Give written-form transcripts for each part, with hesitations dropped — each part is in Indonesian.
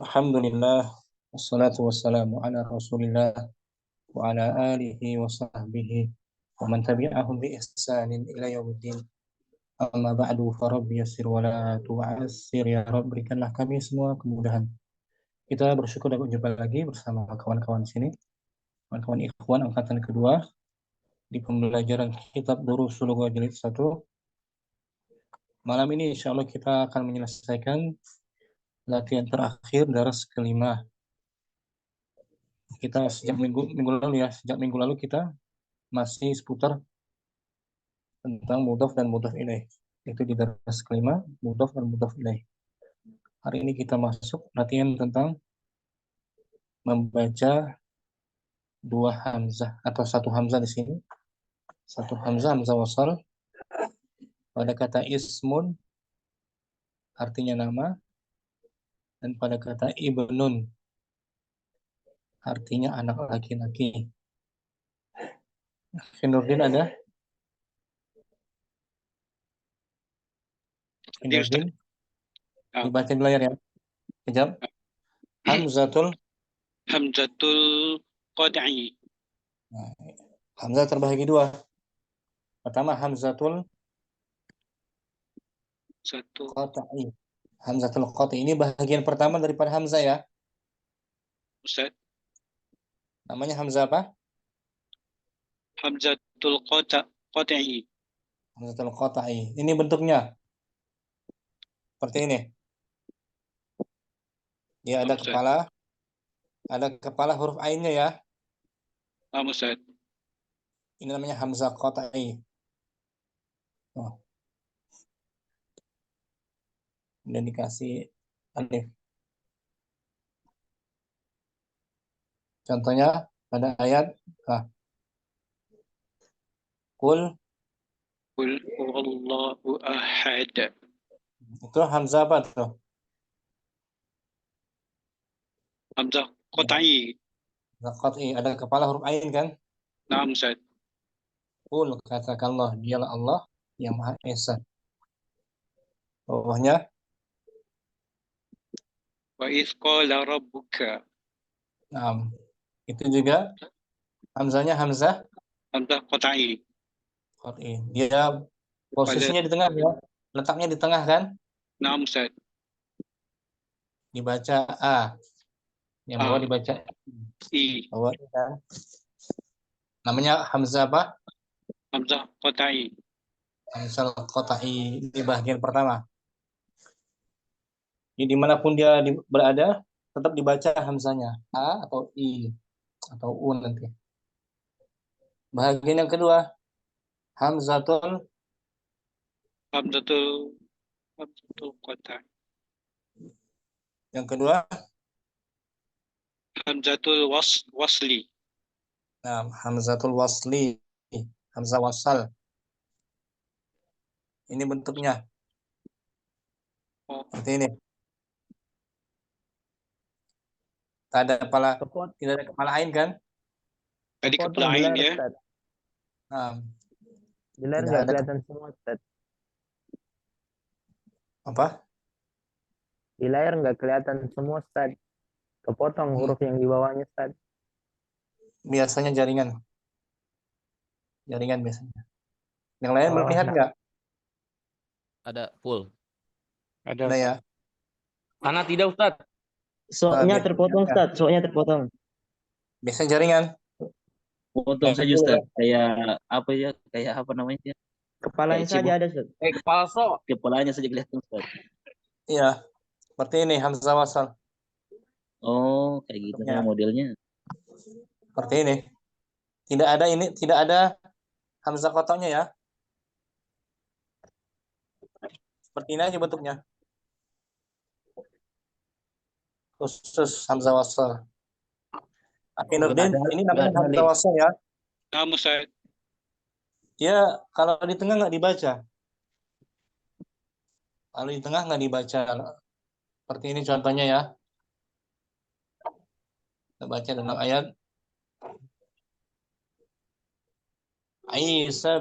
Alhamdulillah, wassalatu wassalamu ala Rasulillah wa ala alihi wa sahbihi wa man tabi'ahum bi ihsanin ila yaumiddin. Amma ba'du fa rabbi yassir wa la tu'assir ya Rabb, berikanlah kami semua kemudahan. Kita bersyukur dapat jumpa lagi bersama kawan-kawan sini, kawan-kawan ikhwan angkatan kedua di pembelajaran kitab Durusul Lughah jilid 1. Malam ini insyaallah kita akan menyelesaikan latihan terakhir daras kelima. Kita sejak minggu lalu kita masih seputar tentang mudhaf dan mudhaf ilaih. Itu di daras kelima, mudhaf dan mudhaf ilaih. Hari ini kita masuk latihan tentang membaca dua hamzah atau satu hamzah di sini. Satu hamzah, hamzah wasal pada kata ismun artinya nama, dan pada kata ibnun artinya anak laki-laki. Finurdin ada? Finurdin? Dibaca di layar ya. Kejap. Hamzatul Qad'i. Nah, hamzah terbagi dua. Pertama hamzatul qat'i. Hamzatul qat'i ini bagian pertama daripada hamzah ya. Ustaz. Namanya hamzah apa? Hamzatul qat'i. Hamzatul qat'i. Ini bentuknya seperti ini. Dia ada kepala huruf ainnya ya. Ustaz. Ini namanya hamzah qat'i. Oh. Dan dikasih alif. Contohnya pada ayat Qul huwallahu ahad. Itu hamzah apa tuh? Hamzah qat'i. Qat'i ada kepala huruf ain kan? Naam Ustaz. Qul katakanlah dialah Allah yang Maha Esa. Bawahnya Wa idz qala rabbuka. Nah, itu juga hamzahnya hamzah qat'i. Dia posisinya di tengah ya. Letaknya di tengah kan? Naam Ustaz. Dibaca A. Yang bawah dibaca I. Bawah kan? Namanya hamzah apa? Hamzah qat'i. Hamzah qat'i di bagian pertama. Jadi dimanapun dia berada, tetap dibaca hamzahnya A atau I atau U nanti. Bagian yang kedua, hamzatul qat'i. Yang kedua, hamzatul wasli. Nah, hamzatul wasli, hamzah wasal. Ini bentuknya seperti ini. Tidak ada kepala ain kan? Tadi kepala ain ya. Nah, di layar nggak kelihatan semua, Ustaz. Apa? Di layar nggak kelihatan semua, Ustaz. Kepotong huruf yang di bawahnya, Ustaz. Biasanya jaringan biasanya. Yang lain melihat nggak? Ada full. Ada ya. Mana tidak, Ustaz? Soalnya terpotong, Ustaz. Soalnya terpotong. Biasanya jaringan. Potong saja, Ustaz. Kayak apa namanya? Kepalanya saja ada, Ustaz. Kepala kepalanya saja kelihatan, Ustaz. Iya. Seperti ini hamzah wasal. Oh, kayak gitu modelnya. Seperti ini. Tidak ada hamzah qat'nya ya. Seperti ini aja bentuknya. Khusus hamzah wasal. Nurdin, ini namanya hamzah wasal ya. Naam Ustaz. Dia kalau di tengah nggak dibaca. Kalau di tengah nggak dibaca. Seperti ini contohnya ya. Kita baca dalam ayat Isa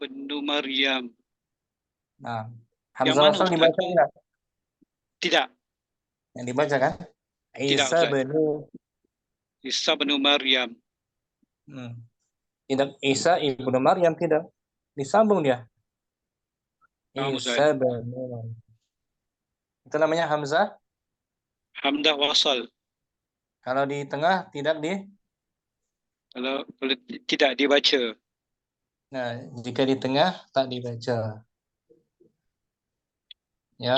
bin Maryam. Nah, hamzah wasal dibaca enggak? Tidak. Yang dibaca kan? Tidak, Isa Ustaz. bin Isa bin Maryam. Tidak, Isa ibnu Maryam, tidak. Disambung dia. Naam, Ustaz. Isa bin Itu namanya hamzah. Hamdah wasal. Kalau di tengah tidak di. Kalau tidak dibaca. Nah, jika di tengah tak dibaca. Ya.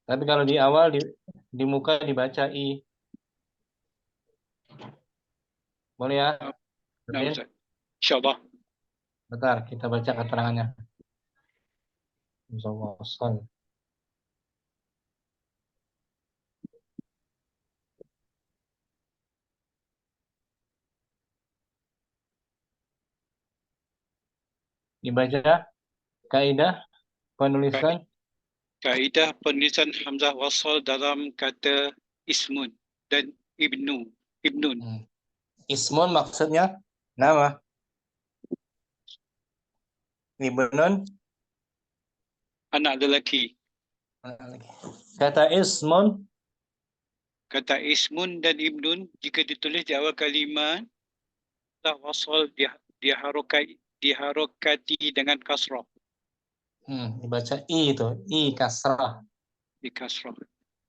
Tapi kalau di awal di muka dibaca i. Boleh ya? Naam, Ustaz. InsyaAllah. Bentar, kita baca keterangannya. Wasal. Dibaca kaidah penulisan. Kaedah penulisan hamzah wasal dalam kata ismun dan ibnun. Ismun maksudnya nama. Ibnun Anak lelaki. kata ismun Kata ismun dan ibnun jika ditulis di awal kalimat hamzah wasal diharokati dengan kasrah. dibaca i itu, i kasrah. Di kasrah.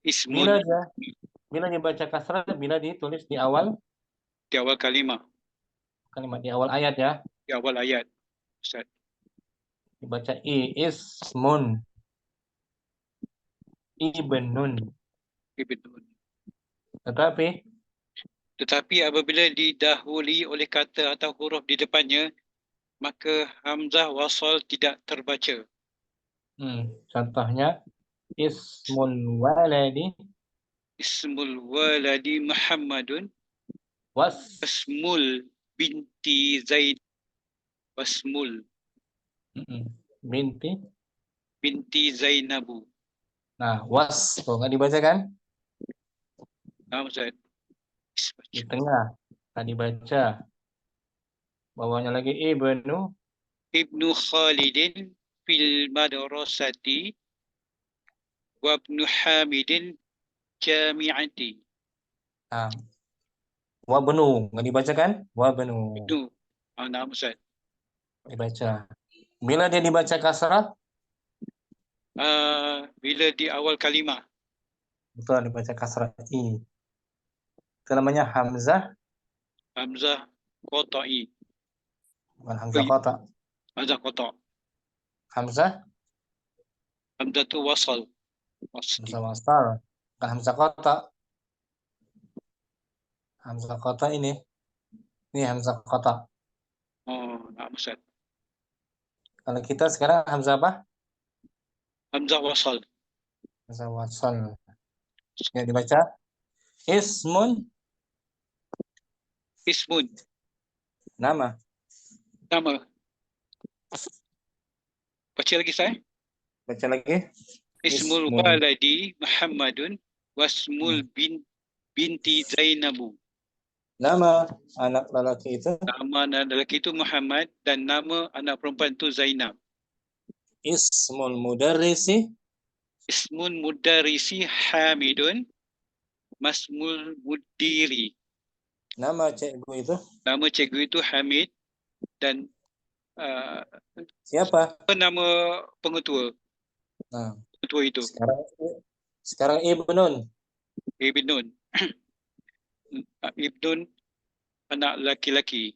Bila Ismun dibaca kasrah bila ditulis di awal di awal kalimat, kalimat, di awal ayat ya. di awal ayat. Ustaz. Dibaca i, ismun ibnun. Ibnun. Tetapi apabila didahului oleh kata atau huruf di depannya, maka hamzah wasal tidak terbaca. Contohnya ismul waladi Ismul waladi Muhammadun was wasmul binti Zaid wasmul binti. binti Zainabu. Nah, was tuh nggak dibaca kan? Nah, Ustaz. Di tengah tak dibaca. Bawahnya lagi ibnu Ibnu Khalidin fil madrasati wa ibnu Hamidin jami'ati. Nah, wabnu nggak dibaca kan? Wabnu Ibnu. Nah, Ustaz. dibaca. Bila dia dibaca kasrah, Bila di awal kalimah. betul dibaca kasrah i. Itu namanya hamzah, Hamzah qata'i. bukan hamzah qata. Hamzah qata'. Hamzah Hamzah tu wasal. Wasli. hamzah wasal, bukan hamzah qata. Hamzah qata ini hamzah qata. Oh, nah, Ustaz. Kalau kita sekarang hamzah apa? Hamzah wasal. Hamzah wasal. Ya, dibaca ismun, Ismun. nama. Nama. Baca lagi saya. Baca lagi. Ismul waladi Muhammadun wasmul binti Zainabu. Nama anak lelaki itu Nama anak lelaki itu Muhammad dan nama anak perempuan itu Zainab. ismul mudarrisi Ismun mudarrisi Hamidun masmul mudiri. nama cikgu itu Nama cikgu itu Hamid dan siapa? apa nama pengetua? Nah, Pengetua itu sekarang ibnun. Ibnun. Ibnun anak laki-laki.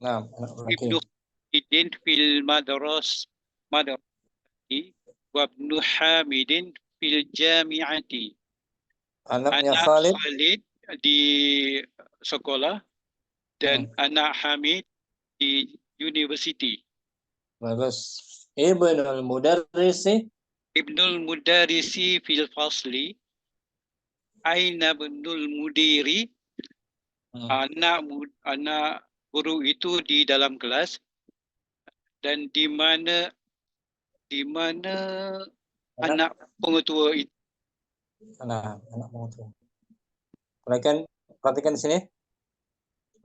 Nah, anak lelaki. Ibnu Khalidin fil madrasati wa ibnu Hamidin fil jami'ati. Anaknya Anak Khalid. Khalid di sekolah dan anak Hamid di universiti. Bagus. Ibnul mudarrisi Ibnul mudarrisi fil fasli. Aina ibnul mudiri. Anak guru itu di dalam kelas. Dan di mana anak pengetua itu. Nah, anak pengetua. Perhatikan di sini.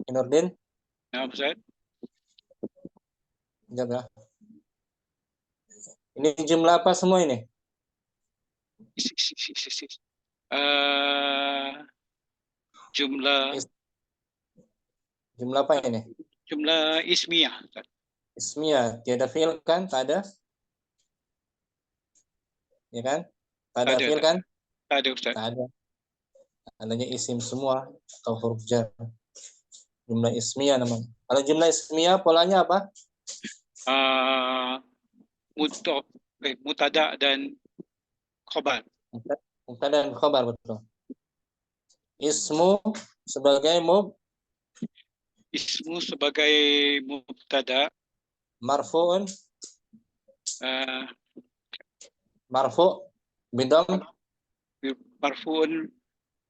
Nurdin. Nah, Ustaz. Sekejap ya. Ini jumlah apa semua ini? Jumlah Jumlah apa ini? jumlah ismiyah, Ustaz. Ismiyah, tiada fi'il kan? Tak ada? Ya kan? Tak ada fi'il kan? Tak ada, Ustaz. Tak ada. Adanya isim semua atau huruf jar. Jumlah ismiyah namanya. Kalau jumlah ismiyah polanya apa? Mutada dan khobar. Mubtada dan khabar, betul. Ismu sebagai Ismu sebagai mubtada, marfu'un, uh, marfu' bidam marfu'un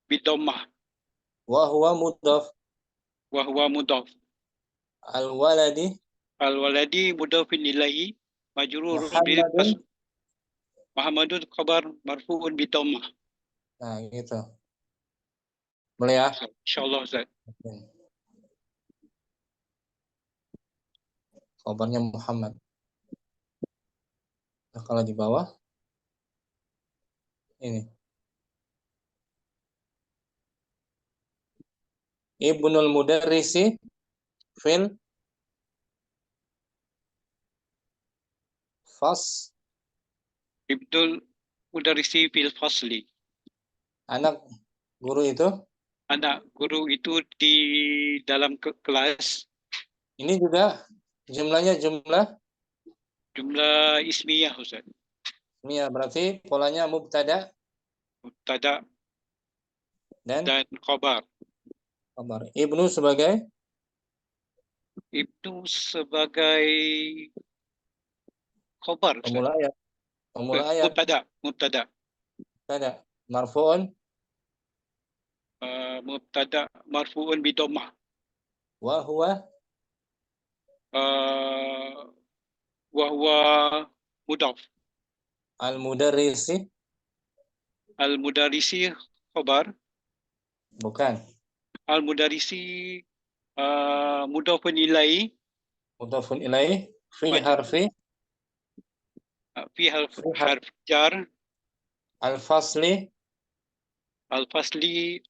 bidammah wa huwa mudhaf. wa huwa mudhaf. Al-waladi Al-waladi mudhafun ilaihi majrurun bil Muhammadun. Muhammadun khabar marfu'un bidammah. Nah, gitu. Boleh ya? Insyaallah, Ustaz. Khabarnya Muhammad. Nah, kalau di bawah ini Ibnul Mudarrisi fil fas, Ibnul mudarrisi fil fasli. anak guru itu. Anak guru itu di dalam kelas. Ini juga jumlahnya jumlah Ismiyah, Ustaz. ismiyah, berarti polanya mubtada Mubtada dan dan khabar. khabar. Ibnu sebagai Ibnu sebagai khabar, Ustaz. pemula ayat. Pemula ayat. Mubtada. Mubtada. Marfu'un Mubtada marfu'un bidammah. wa huwa Wa huwa mudhaf. al-mudarrisi. Al-mudarrisi khabar. Bukan. Al-mudarrisi mudhafun ilaihi Mudhafun ilaih fi harfi fi harf jar al-fasli al-fasli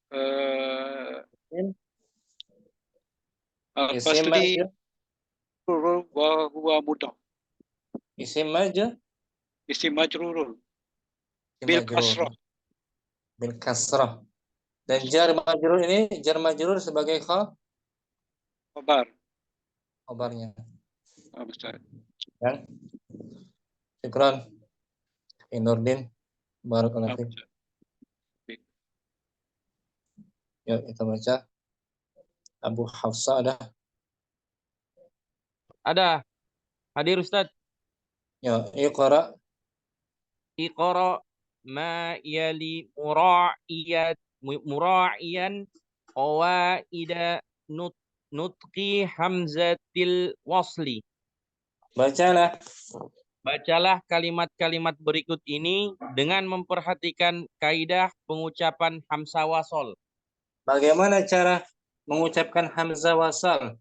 isim majrur. wa huwa mudhaf. Isim majrur. Isim majrurun Isim bil majrur. kasrah. Bil kasrah. Dan jar majrur ini jar majrur sebagai Khabar. khabarnya. Ustaz. Kan? Syukran. Nurdin. Barakallahu fiik. Yuk kita baca. Abu Hafsa ada. Ada. Hadir Ustaz. Ya, iqra. Iqra ma yali mura'iyan qawaida nutqi hamzatil wasli. Bacalah. Bacalah kalimat-kalimat berikut ini dengan memperhatikan kaidah pengucapan hamzah wasol. Bagaimana cara mengucapkan hamzah wasal?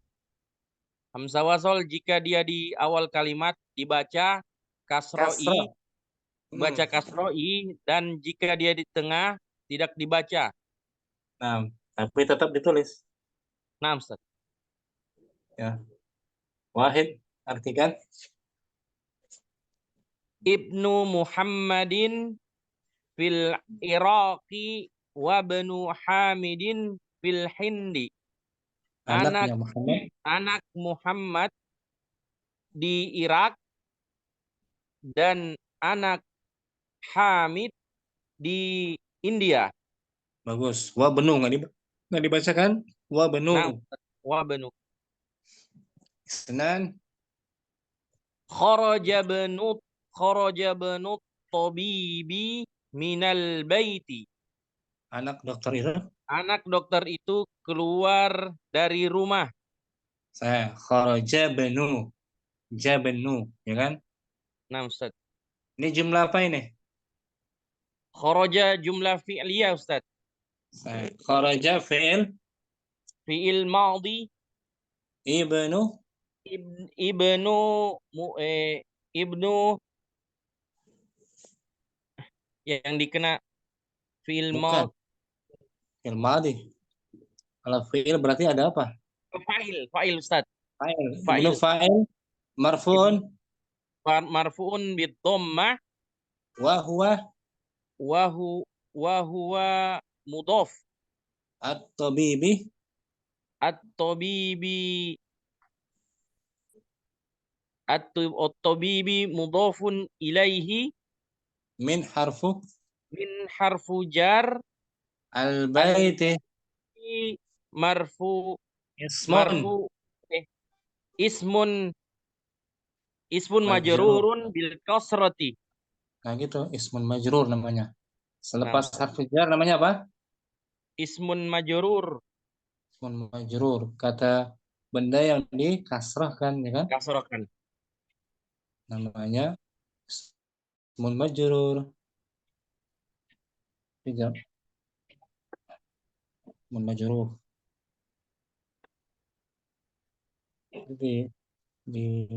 Hamzah wasol jika dia di awal kalimat dibaca kasroi, baca kasroi, dan jika dia di tengah tidak dibaca. Nah, tapi tetap ditulis. Nah, Ustaz. Ya. Wahid, artikan. Ibnu Muhammadin fil Iraqi wa banu Hamidin fil Hindi. Anak Muhammad di Irak dan anak Hamid di India. Bagus. Wa benu nggak dibacakan? Wa benu. Nah, wa banu. Senan. Kharaja benu tabibi minal baiti. Anak dokter itu? Anak dokter itu keluar dari rumah. Saya kharaja benu. Jabenu, ya kan? Nah, Ustaz. Ini jumlah apa ini? Kharaja jumlah fi'liyah, Ustaz. Kharaja fi'il. Fi'il madhi. Ibnu. Ibnu yang dikena fi'il Bukan. madhi. Fi'il madhi. Kalau fi'il berarti ada apa? Fa'il Ustaz. Fa'il. Fa'il. Ibnu fa'il marfu'un Marfu'un bid dhammah wa huwa wa huwa mudhaf. at-tabibi At-tabibi at-tabibi mudhafun ilaihi min harfu min harfu jar al-baiti marfu ismun. marfu ismun Majrur. majrurun bil kasrati. Nah gitu, ismun majrur namanya. Selepas harfu jar namanya apa? Ismun majrur. Ismun majrur. Kata benda yang dikasrahkan, ya kan? Kasrokan. Namanya ismun majrur. Tiga. Ismun majrur. Jadi di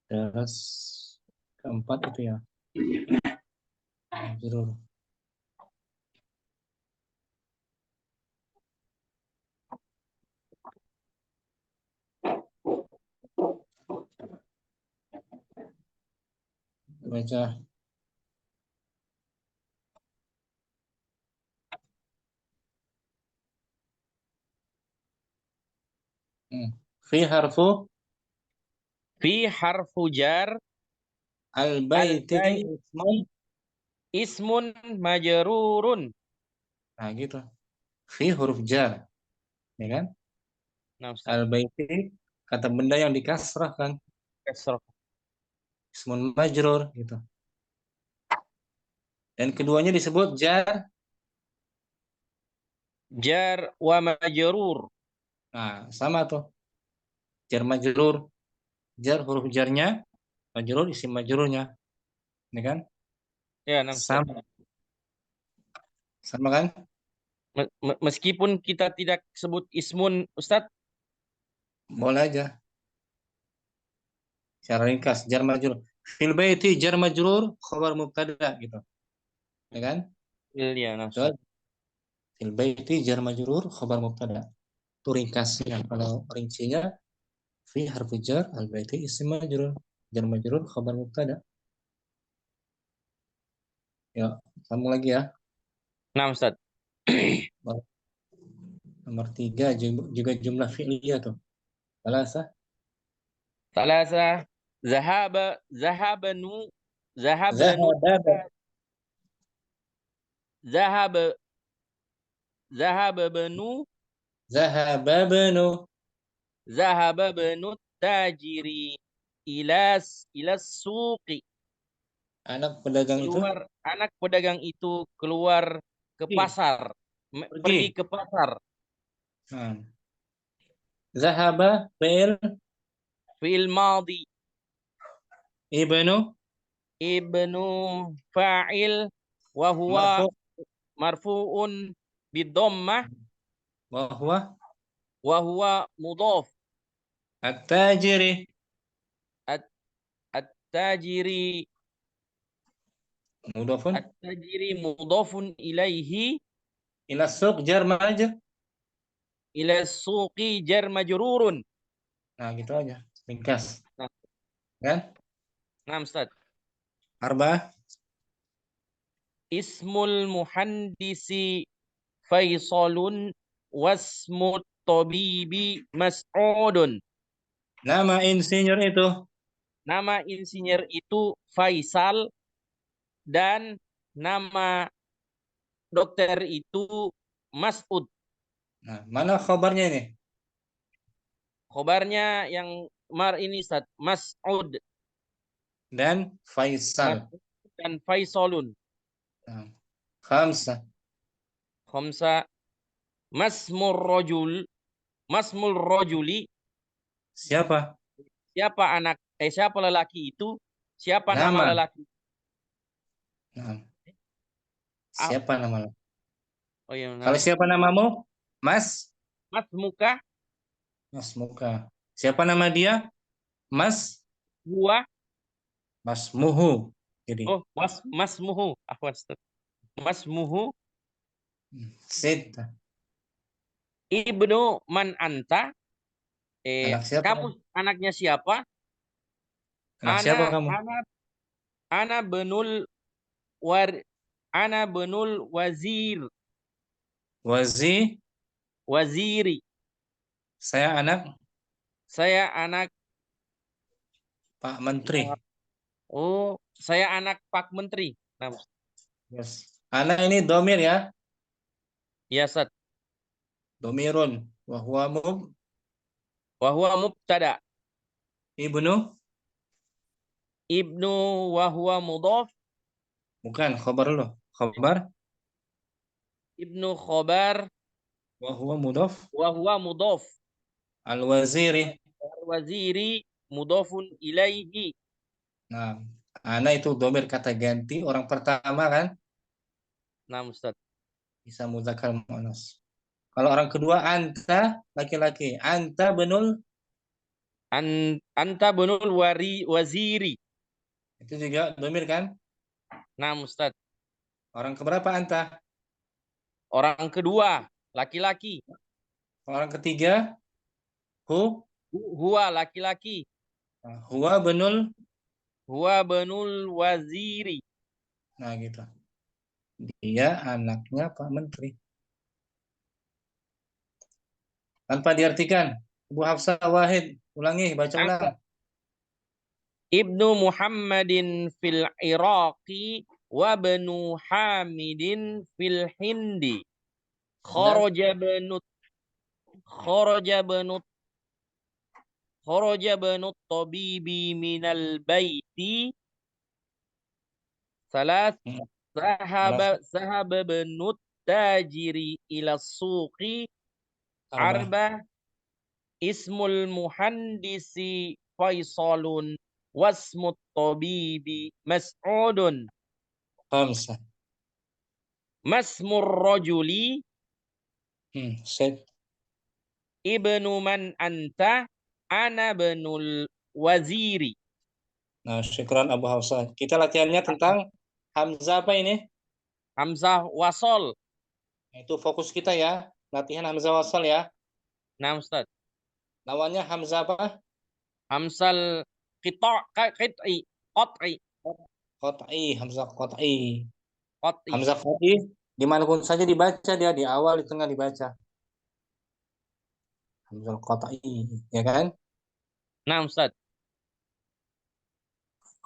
daras keempat itu ya. Majrur. Baca. Fi harfu Fi harfu jar al-baiti ismun. ismun majrurun. Nah gitu. Fi huruf jar. Ya kan? Nah, Ustaz. Al-baiti kata benda yang dikasrahkan. Kasroh. Ismun majrur gitu. Dan keduanya disebut jar. Jar wa majrur. Nah, sama tuh. Jar majrur. Jar huruf jarnya, majrur isim majrurnya. Ini kan? Ya, nah, Ustaz. Sama. Sama kan? Meskipun kita tidak sebut ismun, Ustaz. Boleh aja. Secara ringkas, jar majrur. Fil baiti jar majrur khabar mubtada gitu. Ya kan? Iya, nah, Ustaz. Fil baiti jar majrur khabar mubtada. Itu ringkasnya. Kalau rincinya fi harfu jar al baiti isim majrur. Jar majrur khabar mubtada. Ya, sambung lagi ya. Nah, Ustaz. Nomor 3 juga jumlah fi'liyah tuh. Salasa. Salasa zahabanu zahabanu zahababanu Zahababanu. zahababanu tajiri ilas suqi. Anak pedagang itu Anak pedagang itu keluar ke pasar. Pergi ke pasar. Zahaba Fi'il madhi. Ibnu fa'il wa huwa marfu'un bidhammah wa huwa mudhaf. At-tajiri At-tajiri mudhafun ilaihi ila suq jar majrur. ila suqi jar majrurun. Nah, gitu aja. Ringkas. Nah. Kan? Nah, Ustaz. Arba. Ismul muhandisi Faisalun wasmut tabibi Mas'udun. Nama insinyur itu. Nama insinyur itu Faisal dan nama dokter itu Mas'ud. Nah, mana khabarnya ini? Khabarnya yang ini Ustaz, Mas'ud dan Faisal. Dan Faisalun. Nah, khamsa. Masmur rajuli. Siapa? Siapa lelaki itu? Siapa nama lelaki? Nah. Siapa nama lelaki? Oh iya. Kalau siapa namamu? Mas Muka. Mas Muka. Siapa nama dia? Mas Gua. Mas Muhu. Jadi. Oh, Mas Muhu. Afwan, Ustaz. Masmuhu Sittah. ibnu man anta. Anak siapa? Kamu anaknya siapa? Anak siapa Ana kamu? ana ana benul war ana benul Wazi, waziri. saya anak Saya anak Pak Menteri. saya anak Pak Menteri. Nah, Yes. Anak ini domir ya, ya Ustaz. domirun. Wahwa Wa huwa mubtada. ibnu, Ibnu wa huwa mudhaf. bukan khabar lo. Khabar Ibnu khobar wahwa mudhaf. wa huwa mudhaf. Al-waziri. Waziri mudhafun ilaihi. Nah, anak itu domir kata ganti orang pertama kan, Nah, Ustaz. bisa muzakkar muannas. Kalau orang kedua anta laki-laki, anta benul Anta benul waziri. itu juga domir kan? Nah, Ustaz. Orang keberapa anta? Orang kedua laki-laki. Orang ketiga Huwa laki-laki. huwa benul. Huwa benul waziri. Nah gitu. Dia anaknya Pak Menteri. Tanpa diartikan. Ibu Hafsah Wahid, ulangi, baca ulang. Ibnu Muhammadin fil Iraqi wa banu Hamidin fil Hindi. Kharaja banut tabibi minal baiti. Salat sahaba banut tajiri ila suqi. Arba ismul muhandisi Faisalun wasmut tabibi Mas'udun. Khamsah. Masmur rajuli Set. ibnu man anta ana benul waziri. Nah, syukran Abu Hafsah. Kita latihannya tentang Hamzah apa ini? Hamzah wasol. Itu fokus kita ya. Latihan Hamzah wasal ya. Nah, Ustaz. Lawannya Hamzah apa? Hamzal qit'i. Qat'i, Hamzah qat'i. Qat'i. Hamzah qat'i dimanapun saja dibaca dia, di awal, di tengah dibaca. Hamzah qat'i, ya kan? Nah, Ustaz.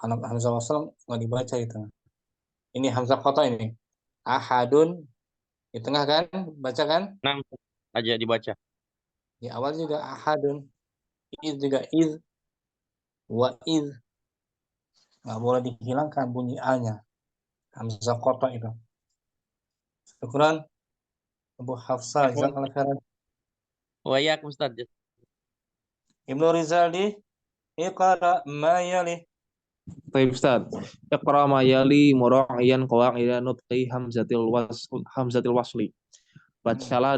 Kalau Hamzah wasal nggak dibaca di tengah. Ini Hamzah qat'i ini. Ahadun di tengah kan? Baca kan? Nah, aja dibaca. Di awal juga ahadun. Iz juga iz. Wa iz. Nggak boleh dihilangkan bunyi A-nya. Hamzah qat'i itu. Syukran Abu Hafsah, jazakallahu khairan. Wa yak Ustaz. Ibnu Rizaldi, iqra ma yali. Baik Ustaz. Iqra ma yali mura'iyan qawaidan nutqi hamzatil wasli. Bacalah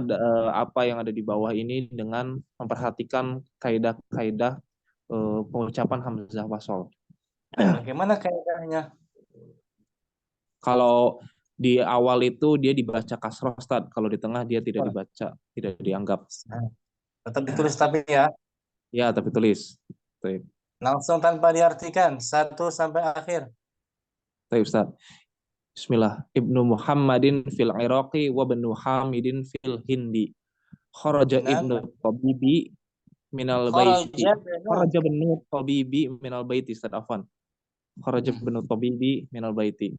apa yang ada di bawah ini dengan memperhatikan kaidah-kaidah pengucapan hamzah wasal. Bagaimana kaidahnya? Kalau di awal itu dia dibaca kasroh Ustaz, kalau di tengah dia tidak dibaca, tidak dianggap. Tetap ditulis tapi ya. Ya, tapi tulis. Baik. Langsung tanpa diartikan, 1 sampai akhir. Baik Ustaz. Bismillah. Ibnu Muhammadin fil Iraqi wa banu Hamidin fil Hindi. Kharaja ibnu tabibi minal baiti. Kharaja banu tabibi minal baiti. Ustaz afwan. Kharaja banu tabibi minal baiti.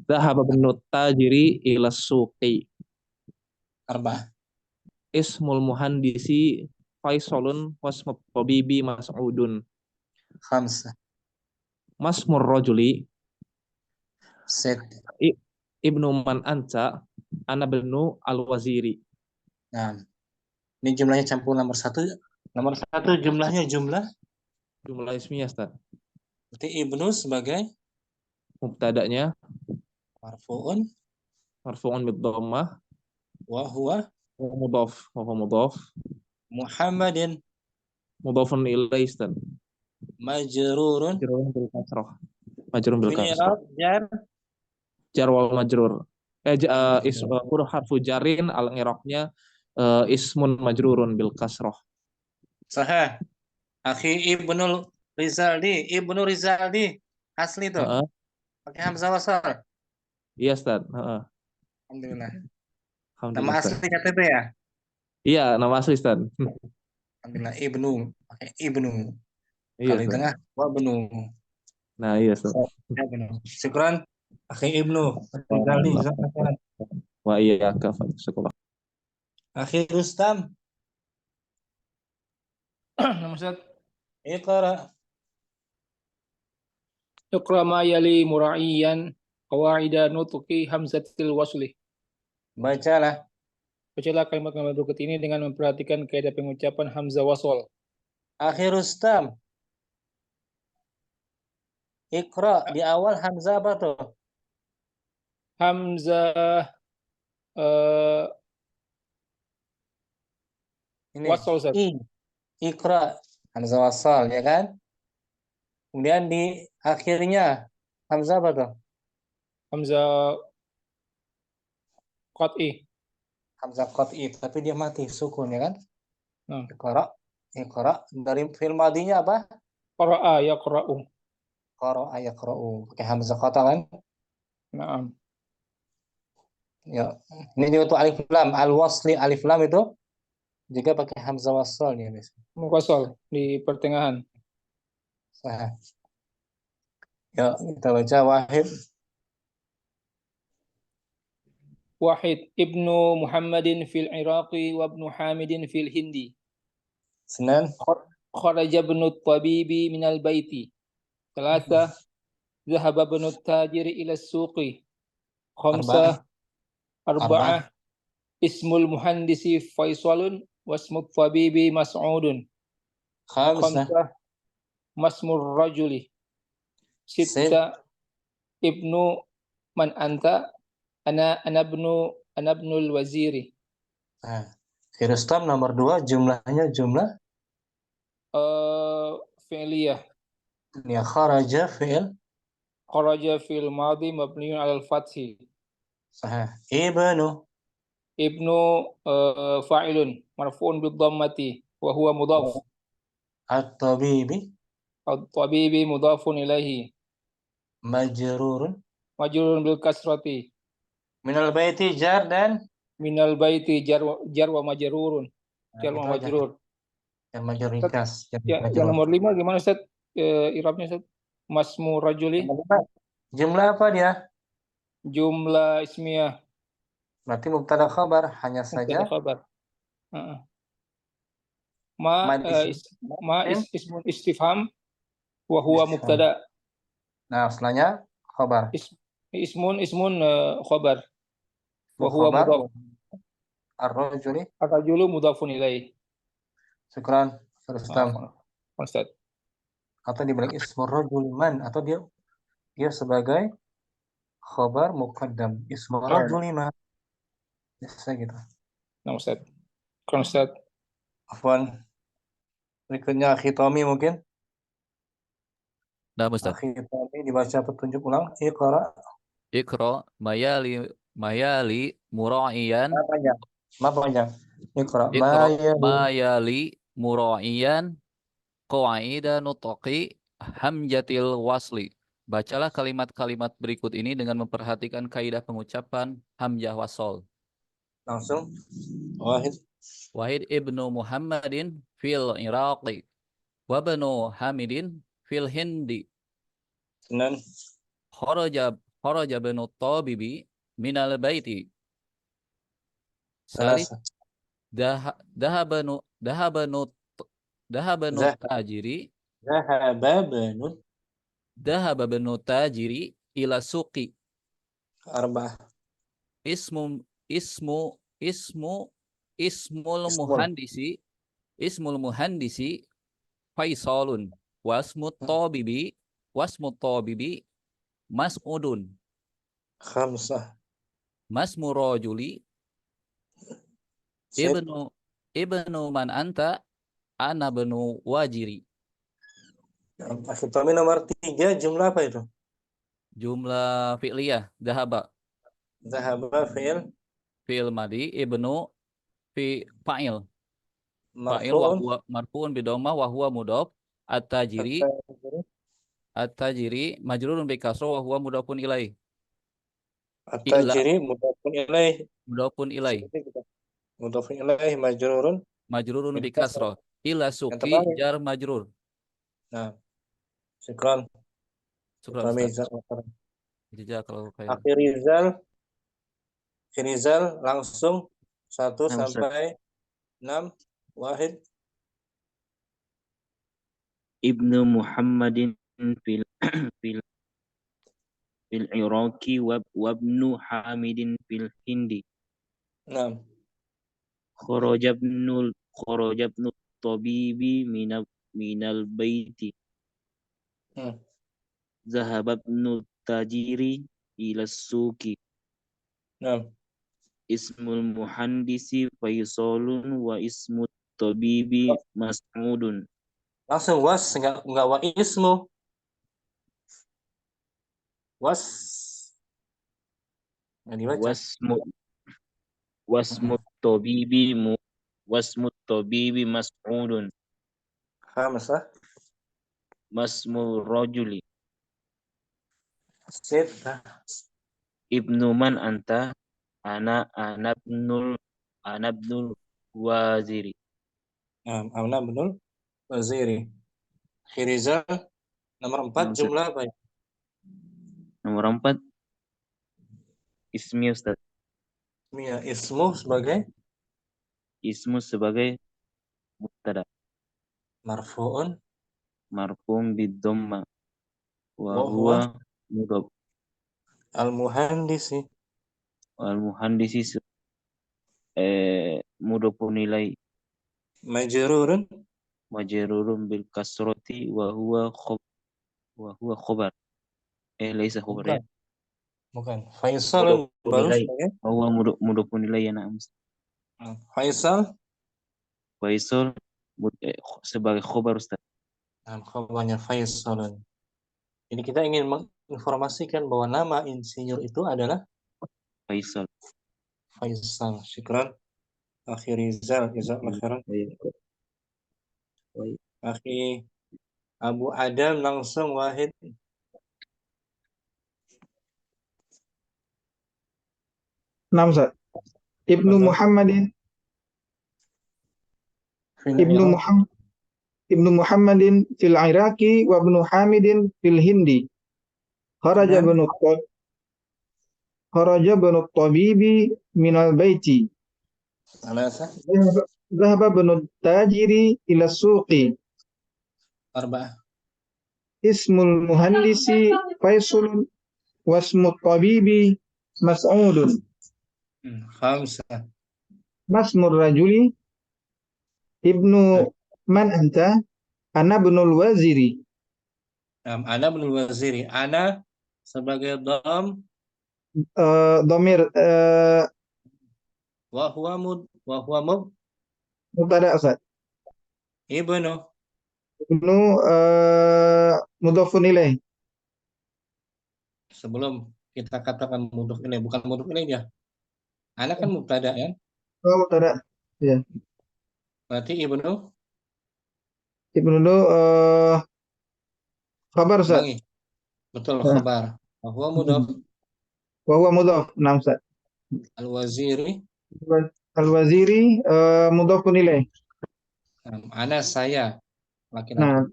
Dhahaba banu tajiri ila suqi. Arba. Ismul muhandisi Faisalun wasmut tabibi Mas'udun. Khamsah. Masmur rajuli Set. Ibnu man anta ana benu al-waziri. Nah, ini jumlahnya campur nomor 1. Nomor 1 jumlahnya jumlah ismiyah Ustaz. berarti ibnu sebagai Mubtada'nya marfu'un marfu'un bid-dhammah wa huwa mudhaf Muhammadin mudhafun ilaihi Ustaz. majrurun Majrurun bil kasrah. Majrurun bil kasrah. jar jar wal majrur. Huruf harfu jarin al-i'rabnya ismun majrurun bil kasroh. Sahih. Akhi Ibnu Rizaldi asli tuh. Heeh. Pakai hamzah wasal. Iya, Ustaz. Heeh. Alhamdulillah. Nama Alhamdulillah, Ustaz. asli KTP ya? Iya, nama asli, Ustaz. Alhamdulillah Ibnu. Pakai Ibnu. Iya, Kalau di Ustaz. tengah Wabnu. Nah, iya, Ustaz. Syukran. Akhi Ibnu Rizaldi. Jazakallahu khairan. Wa iya, syukur. Akhi Rustam. Nama Ustaz. Iqra. Iqra ma yali mura'iyan qawaida nutqi hamzatil wasli. Bacalah. Bacalah kalimat-kalimat berikut ini dengan memperhatikan kaidah pengucapan hamzah wasl. Akhi Rustam. Iqra di awal hamzah apa tuh? Hamzah Ini. wasl, Ustaz. Iqra. Hamzah wasal, ya kan? Kemudian di akhirnya hamzah apa tuh? Hamzah qat'i. Hamzah qat'i, tapi dia mati sukun, ya kan? Nah. Iqra. Dari fi'il madinya apa? Qara'a yaqra'u. Qara'a yaqra'u. Pakai hamzah qata kan? Naam. Ya. Ini juga untuk alif lam, al-wasli alif lam itu juga pakai hamzah wasal ya, guys. Mufassal di pertengahan. Sah. Ya, kita baca Wahid. Wahid ibnu Muhammadin fil Iraqi wa ibnu Hamidin fil Hindi. Senan. Kharaja ibnu tabibi minal baiti. Thalatha dhahaba ibnu tajiri ila suqi. Khamsah arba'ah ismul muhandisi Faisalun wasmut tabibi Mas'udun. Khamsah masmur rajuli. Sitta ibnu man anta ana ibnul waziri. Nah, Rustam nomor 2 jumlahnya jumlah Fi'liyah. ya kharaja fi'il Kharaja fil madhi mabniun 'alal fathi. sahih. Ibnu Fa'ilun marfu'un bid dhammati wa huwa mudhaf. at-tabibi At-tabibi mudhafun ilaihi. majrurun Majrurun bil kasrati. minal baiti jar dan Minal baiti jar wa majrurun. Jar wa majrur. yang majoritas. Yang nomor 5 gimana Ustaz? I'rabnya Ustaz? Masmu rajuli. Jumlah apa dia? Jumlah ismiyah. Berarti mubtada khabar hanya saja. Khabar. Ma ismun istifham wa huwa mubtada. Nah, setelahnya khabar. Ismun khabar. Wa huwa mudhaf. Ar-rajuli. Ar-rajulu mudhafun ilaih. Syukran, Rustam. Ustaz. Atau dibalik ismur rajul man, atau dia sebagai khabar muqaddam. Ismur rajul man. Bisa gitu. Nah, Ustaz. Ustaz. Afwan. Berikutnya Akhi Tommy mungkin. Nah, Ustaz. Akhi Tommy dibaca petunjuk ulang. Iqra mayali mura'iyan. Maaf panjang. Iqra mayali mura'iyan qawaida nutqi hamjatil wasli. Bacalah kalimat-kalimat berikut ini dengan memperhatikan kaidah pengucapan hamzah wasl. Langsung. Wahid ibnu Muhammadin fil Iraqi wa ibnu Hamidin fil Hindi. Senan. Kharaja ibnu tabibi minal baiti. Salas. Dahabanu tajiri. Dahaba banu tajiri ila suqi. Arba'ah. Ismul muhandisi Faisalun wasmut tabibi Mas'udun. Khamsah. Masmur rajuli ibnu man anta ana ibnu wajiri. Akhi Tommy nomor 3 jumlah apa itu? Jumlah fi'liyah. Dhahaba. Zahaba fi'il Fi'il madi. Ibnu fa'il. Fa'il wa marfu'un. huwa marfu'un bidomah wa huwa mudhof. At-tajiri. At-tajiri majrurun bi kasro wa huwa mudhofun ilaih. Ila At-tajiri mudhafun ilaih. mudhofun ilaih. Seperti kita. Mudhafun ilaih majrurun Majrurun bil bi kasrah. kasro. Ila Yang suki terbalik. jar majrur. Nah, syukran. Syukran Kami Ustaz. jazakallahu Jazakallahu khairan. Akhir Rizal langsung 1 Nah, Ustaz. sampai 6. Wahid. Ibnu Muhammadin fil fil fil Iraqi wabnu Hamidin fil Hindi. 6. Kharajabnu tabibi minal baiti. Zahababnu tajiri ila suki. 6. Ismul muhandisi Faisalun wa ismut tabibi Mas'udun. Langsung was, enggak wa ismu. Was. Nggak dibaca. Wasmut tabibi Mas'udun. Khamsah. Masmul rajuli. Sittah. Ibnu man anta? Anabnul waziri. Amna betul. Waziri. Khirizal. Nomor 4 jumlah apa ya? Nomor 4 ismi Ustaz. Ismu sebagai Ismu sebagai mubtada. marfu'un. Marfum biddomma. Wa Wa huwa huwa mudhaf. al-muhandisi. Al-muhandisi mudhafun ilai. Majrurun. Majrurun bil kasrati wa huwa khobar. Laisa khobar ya. Bukan. Faisal baru Nilai. sebagai Huwa mudhafun ilai ya na'am. Faisal. Faisal sebagai khobar Ustaz. Khabarnya Faisalun. Jadi kita ingin menginformasikan bahwa nama insinyur itu adalah Faisal. Faisal. Syukran. Akhi Rizal. Jazakallahu khairan. Akhi Abu Adam langsung Wahid. Naam, Ustaz. Ibnu Muhammadin Muhammadin fil Iraqi wa ibnu Hamidin fil Hindi. Kharaja ibnu tabibi minal baiti. Alasa. Zahaba ibnu tajiri ila suqi. Arba'ah. Ismul muhandisi Faisulun wasmut tabibi Mas'udun. Khamsah. Masmur rajuli Ibnu man anta? Ana ibnul waziri. Ana ibnul waziri. Ana sebagai dom. Domir Wa huwa mubtada Ustaz. Ibnu. Ibnu mudhafun ilaih. Sebelum kita katakan mudhof ilaih, bukan mudhof ilaih dia. Ana kan mubtada ya. Oh, mubtada. Ya. Berarti Ibnu Ibnu khabar Ustaz. Betul, khabar. Wa huwa mudhof. Wa huwa mudhaf. Naam Ustaz. Al-waziri. Al-waziri mudhafun ilaih. Ana saya laki-laki. Nah.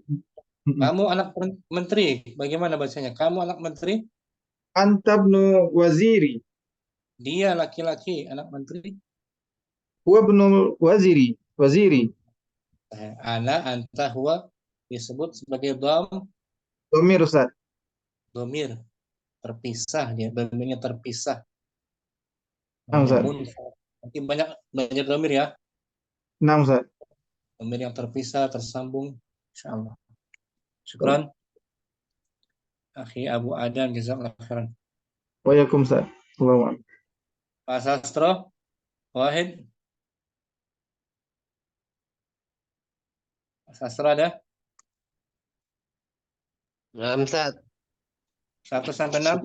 Kamu anak menteri. Bagaimana bacanya? Kamu anak menteri? Anta ibnu waziri. Dia laki-laki, anak menteri. Huwa ibnu waziri. Waziri. Ana, anta, huwa disebut sebagai domir Ustaz. Domir. Terpisah dia. Domirnya terpisah. Ustaz. Nanti banyak domir ya. Nah, Ustaz. Domir yang terpisah, tersambung. Insyaallah. Syukran. Akhi Abu Adam, jazakallahu khairan. Waalaikumsalam. Allahumma. Pak Sastro, Wahid. Pak Sastro ada? Nah, Ustaz. 1 sampai 6.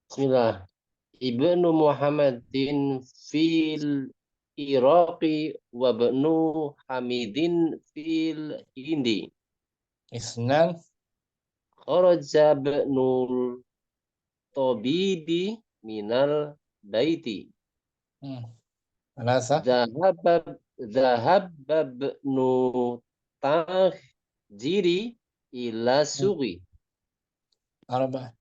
Bismillah. Ibnu Muhammadin fil Iraqi wa ibnu Hamidin fil Hindi. Isnan. Kharaja ibnul tabibi minal baiti. Alasa. Dhahab ibnu tajiri ila suqi. Arba.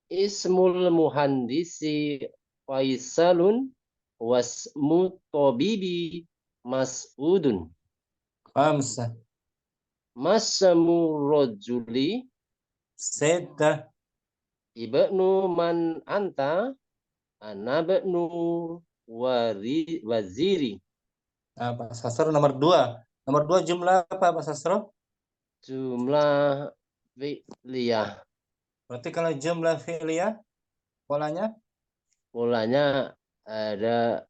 Ismul muhandisi Faisalun wasmu tabibi Mas'udun. Khamsa. Masamu rajuli 6. ibnu man anta ana ibnu waziri. Nah, Pak Sastro nomor 2. Nomor 2 jumlah apa Pak Sastro? Jumlah fi'liyah. Berarti kalau jumlah fi'liyah polanya ada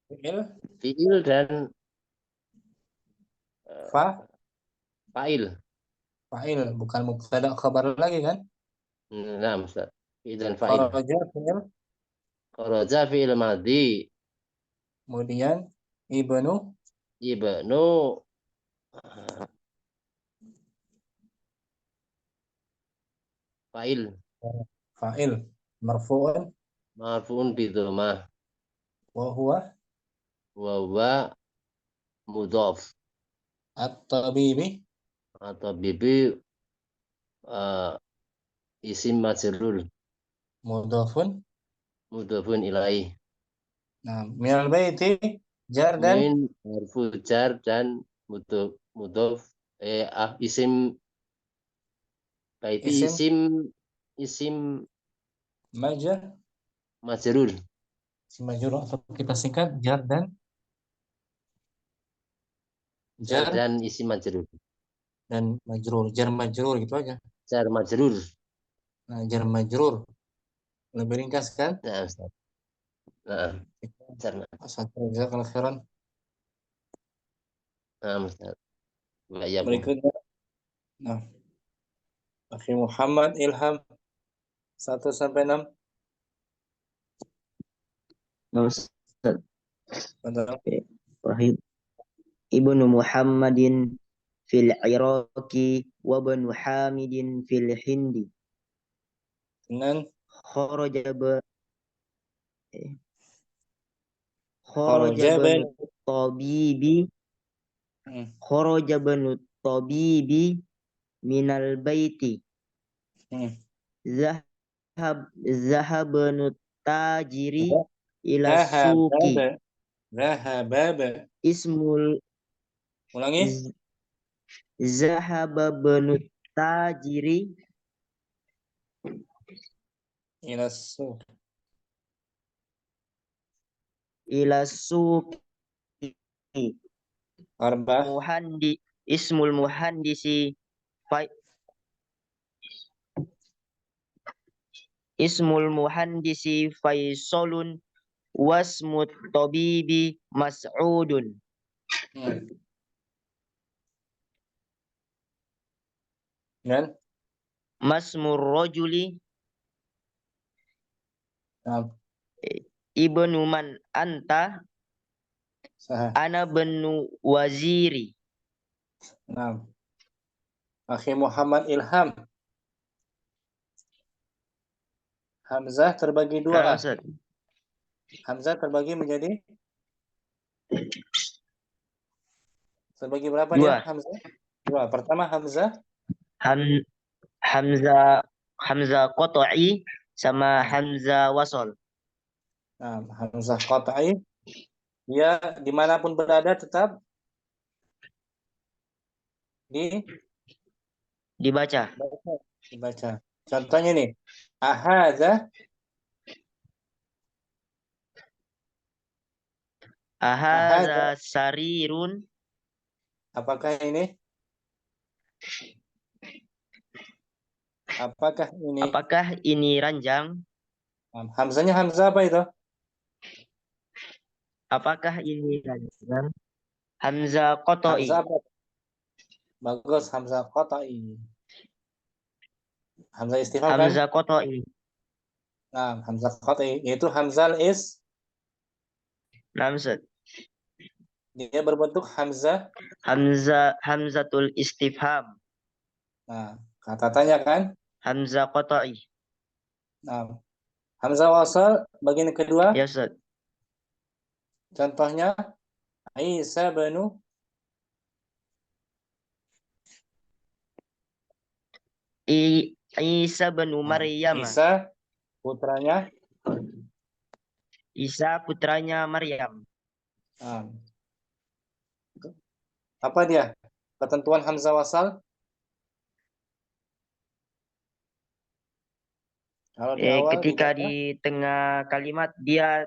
fi'il, fi'il dan fa'il. Fa'il bukan mubtada khabar lagi kan? Nah, Ustaz. Fi'il dan fa'il. Kharaja fi'il, Kharaja fi'il madhi. kemudian ibnu fa'il marfu'un bi dhammah wa huwa mudhaf. at-tabibi Atau bibi isim majrur mudhafun. mudhafun ilaih. Nah, minal baiti jar dan Min harfu jar dan mudhaf isim baiti isim majrur. majrur Isim majrur atau kita singkat jar dan isim majrur. dan majrur, jar majrur gitu aja. Jar majrur. Nah, jar majrur lebih ringkas kan? Nah, Ustaz. Nah, jar. Jazakallahu khairan. Nah, Ustaz. Ya, Berikutnya, nah, Akhi Muhammad Ilham 1 sampai 6. Ustaz. Betul. Wahid. Ibnu Muhammadin fil Iraqi wa ibnu Hamidin fil Hindi. Nan Kharaja banu tabibi minal baiti. Zahabanu tajiri ila suqi. Zahaba. Ismul Ulangi. Zahaba banu tajiri Ila suq. Arba. Ismul muhandisi Faisalun wasmut tabibi Mas'udun. Dan Masmur rajuli ibnu man anta ana benu waziri. Nah, Akhi Muhammad Ilham, Hamzah terbagi 2. Hamzah terbagi menjadi terbagi berapa 2. dia Hamzah? 2. Pertama Hamzah Hamzah qat'i sama Hamzah wasol. Nah, Hamzah qat'i dia dimanapun berada tetap dibaca. Contohnya nih, ahadza sarirun. Apakah ini? Apakah ini ranjang? Hamzahnya Hamzah apa itu? Apakah ini ranjang? Hamzah qat'i. Hamzah apa? Bagus, Hamzah qat'i. Hamzah istifham kan? Hamzah qata'i. Nah, hamzah qat'i yaitu hamzah Naam Ustaz. dia berbentuk hamzah. Hamzatul istifham. Nah, kata tanya kan? Hamzah qata'i. Nah, hamzah wasal bagian kedua. Ya Ustaz. Contohnya Isa banu Isa bin Maryam. Isa putranya Isa putranya Maryam. Nah, apa dia? Ketentuan hamzah wasal? Kalau di awal Ketika dibaca, di tengah kalimat dia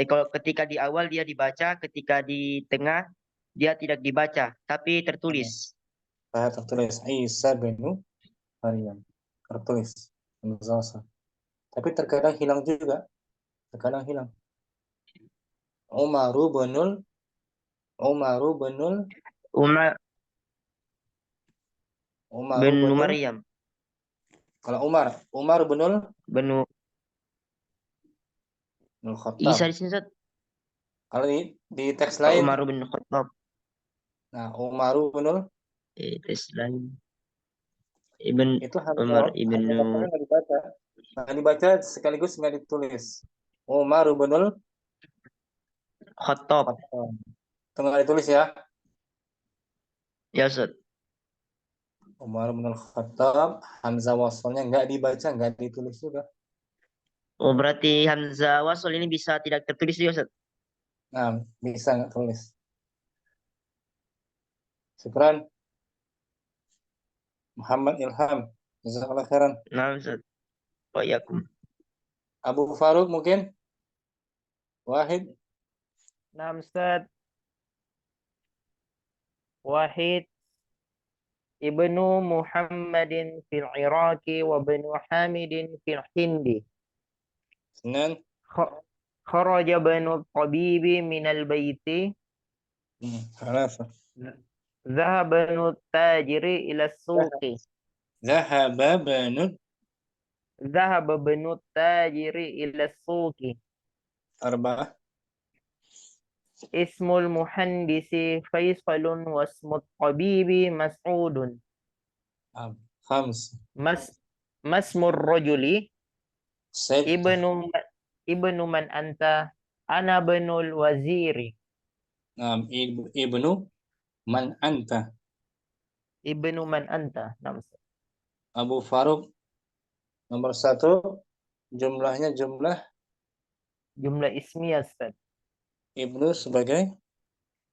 kalau ketika di awal dia dibaca, ketika di tengah dia tidak dibaca, tapi tertulis. tertulis Isa banu Maryam. Tertulis hamzah wasal. Tapi terkadang hilang juga. Terkadang hilang. Umaru binul Umar bin Maryam. Kalau Umar binul Benu Khattab. Isa di sini Ustaz. Kalau di teks lain, Umar bin Khattab. nah Umaru binul Teks lain. itu Umar ibn nggak dibaca. Nggak dibaca sekaligus nggak ditulis. Umaru binul Khattab. Itu nggak ditulis ya. Ya Ustaz. Umar bin Khattab, hamzah wasalnya nggak dibaca, nggak ditulis juga. Oh, berarti hamzah wasal ini bisa tidak tertulis juga Ustaz. Nah, bisa nggak tulis. Syukran. Muhammad Ilham. Jazakallah khairan. Nah Ustaz. Wa yakum. Abu Faruk mungkin? Wahid. Nah Ustaz. Wahid Ibnu Muhammadin fil Iraqi wa Ibnu Hamidin fil Hindi. Senan. Kharaja Ibnu Tabibi minal baiti. Thalatha. Dhahaba Ibnu Tajiri ila suqi. Dhahaba Ibnu Tajiri ila suqi. Arba'ah. Ismul muhandisi Faisalun wasmut tabibi Mas'udun. Khams. Masmur rajuli Sitt. ibnu man anta ana binul waziri. Ibnu man anta. Ibnu man anta. Abu Faruk nomor 1 jumlahnya jumlah ismiyah Ustaz. Ibnu sebagai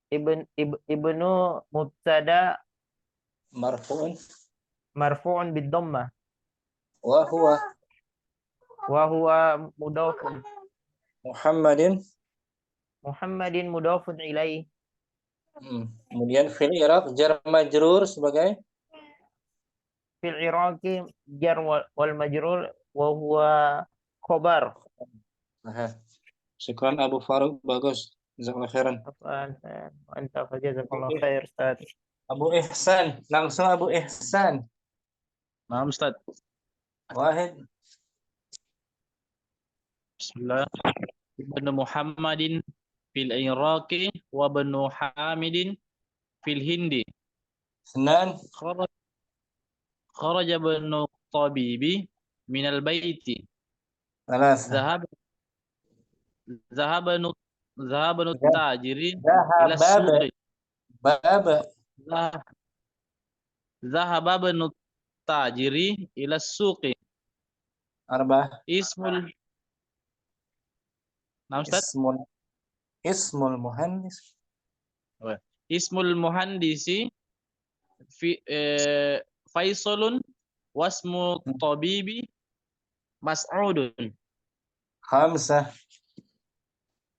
ibnu mubtada marfu'un bid dhammah wa huwa mudhafun. Muhammadin mudhafun ilaih. Kemudian fil Iraq jar majrur sebagai Fil Iraqi jar wal majrur wa huwa khobar. Syukran Abu Faruk, bagus. Jazakallah khairan. Anta fajazakallah khair Ustaz. Abu Ihsan, langsung Abu Ihsan. Naam Ustaz. Wahid. Bismillah. Ibnu Muhammadin fil Iraqi wa Ibnu Hamidin fil Hindi. Senan. Kharaja Ibnu Tabibi minal baiti. Thalatha. Zahaba tajiri ila suqi. Zahaba banu tajiri ila suqi. Arba'ah. Ismul muhandis. Ismul muhandisi Faisalun wasmu tabibi Mas'udun. Khamsah.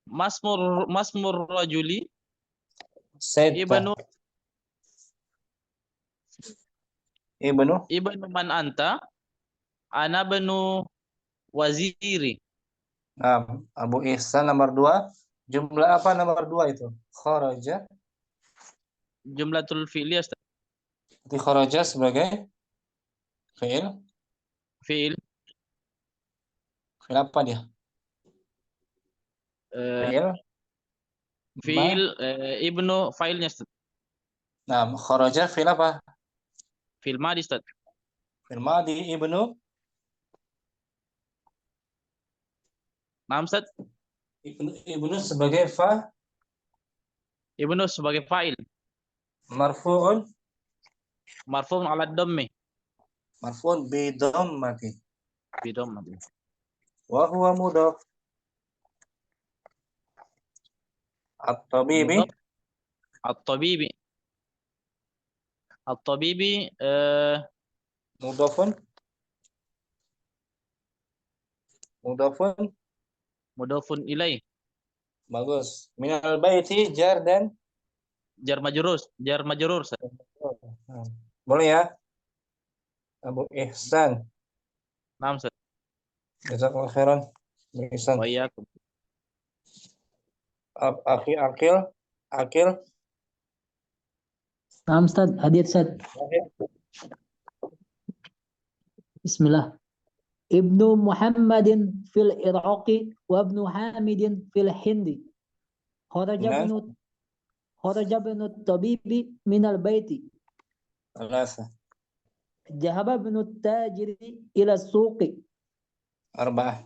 Masmur rajuli Sittah. Ibnu man anta ana banu waziri. Abu Ihsan nomor 2. Jumlah apa nomor 2 itu? Kharaja. Jumlatul fi'liyah. Jadi kharaja sebagai fi'il Fiil. Fiil apa dia? Fiil. Fiil ibnu failnya Ustaz. Nah, kharaja fiil apa? Fiil madi Ustaz. Fiil madi ibnu. Naam Ustaz. Ibnu sebagai Ibnu sebagai fa'il. marfu'un. Marfu'un ala dhammi. Marfu'un bi dhammati. Bi dhammati. Wa huwa mudhaf. At-tabibi. At-tabibi. At-tabibi Mudhafun. Mudhafun. mudhafun ilaih. Bagus. Minal baiti jar dan Jar majrur, Ustaz. boleh ya? Abu Ihsan. Naam Ustaz. Jazakallahu khairan. Abu Ihsan. Wa iyyakum. Akhi Akil. Naam Ustaz, hadir Ustaz. Bismillah. Ibnu Muhammadin fil Iraqi wa ibnu Hamidin fil Hindi. Kharaja ibnu tabibi minal baiti. Thalatha. Jahaba ibnu tajiri ila suqi. Arba'ah.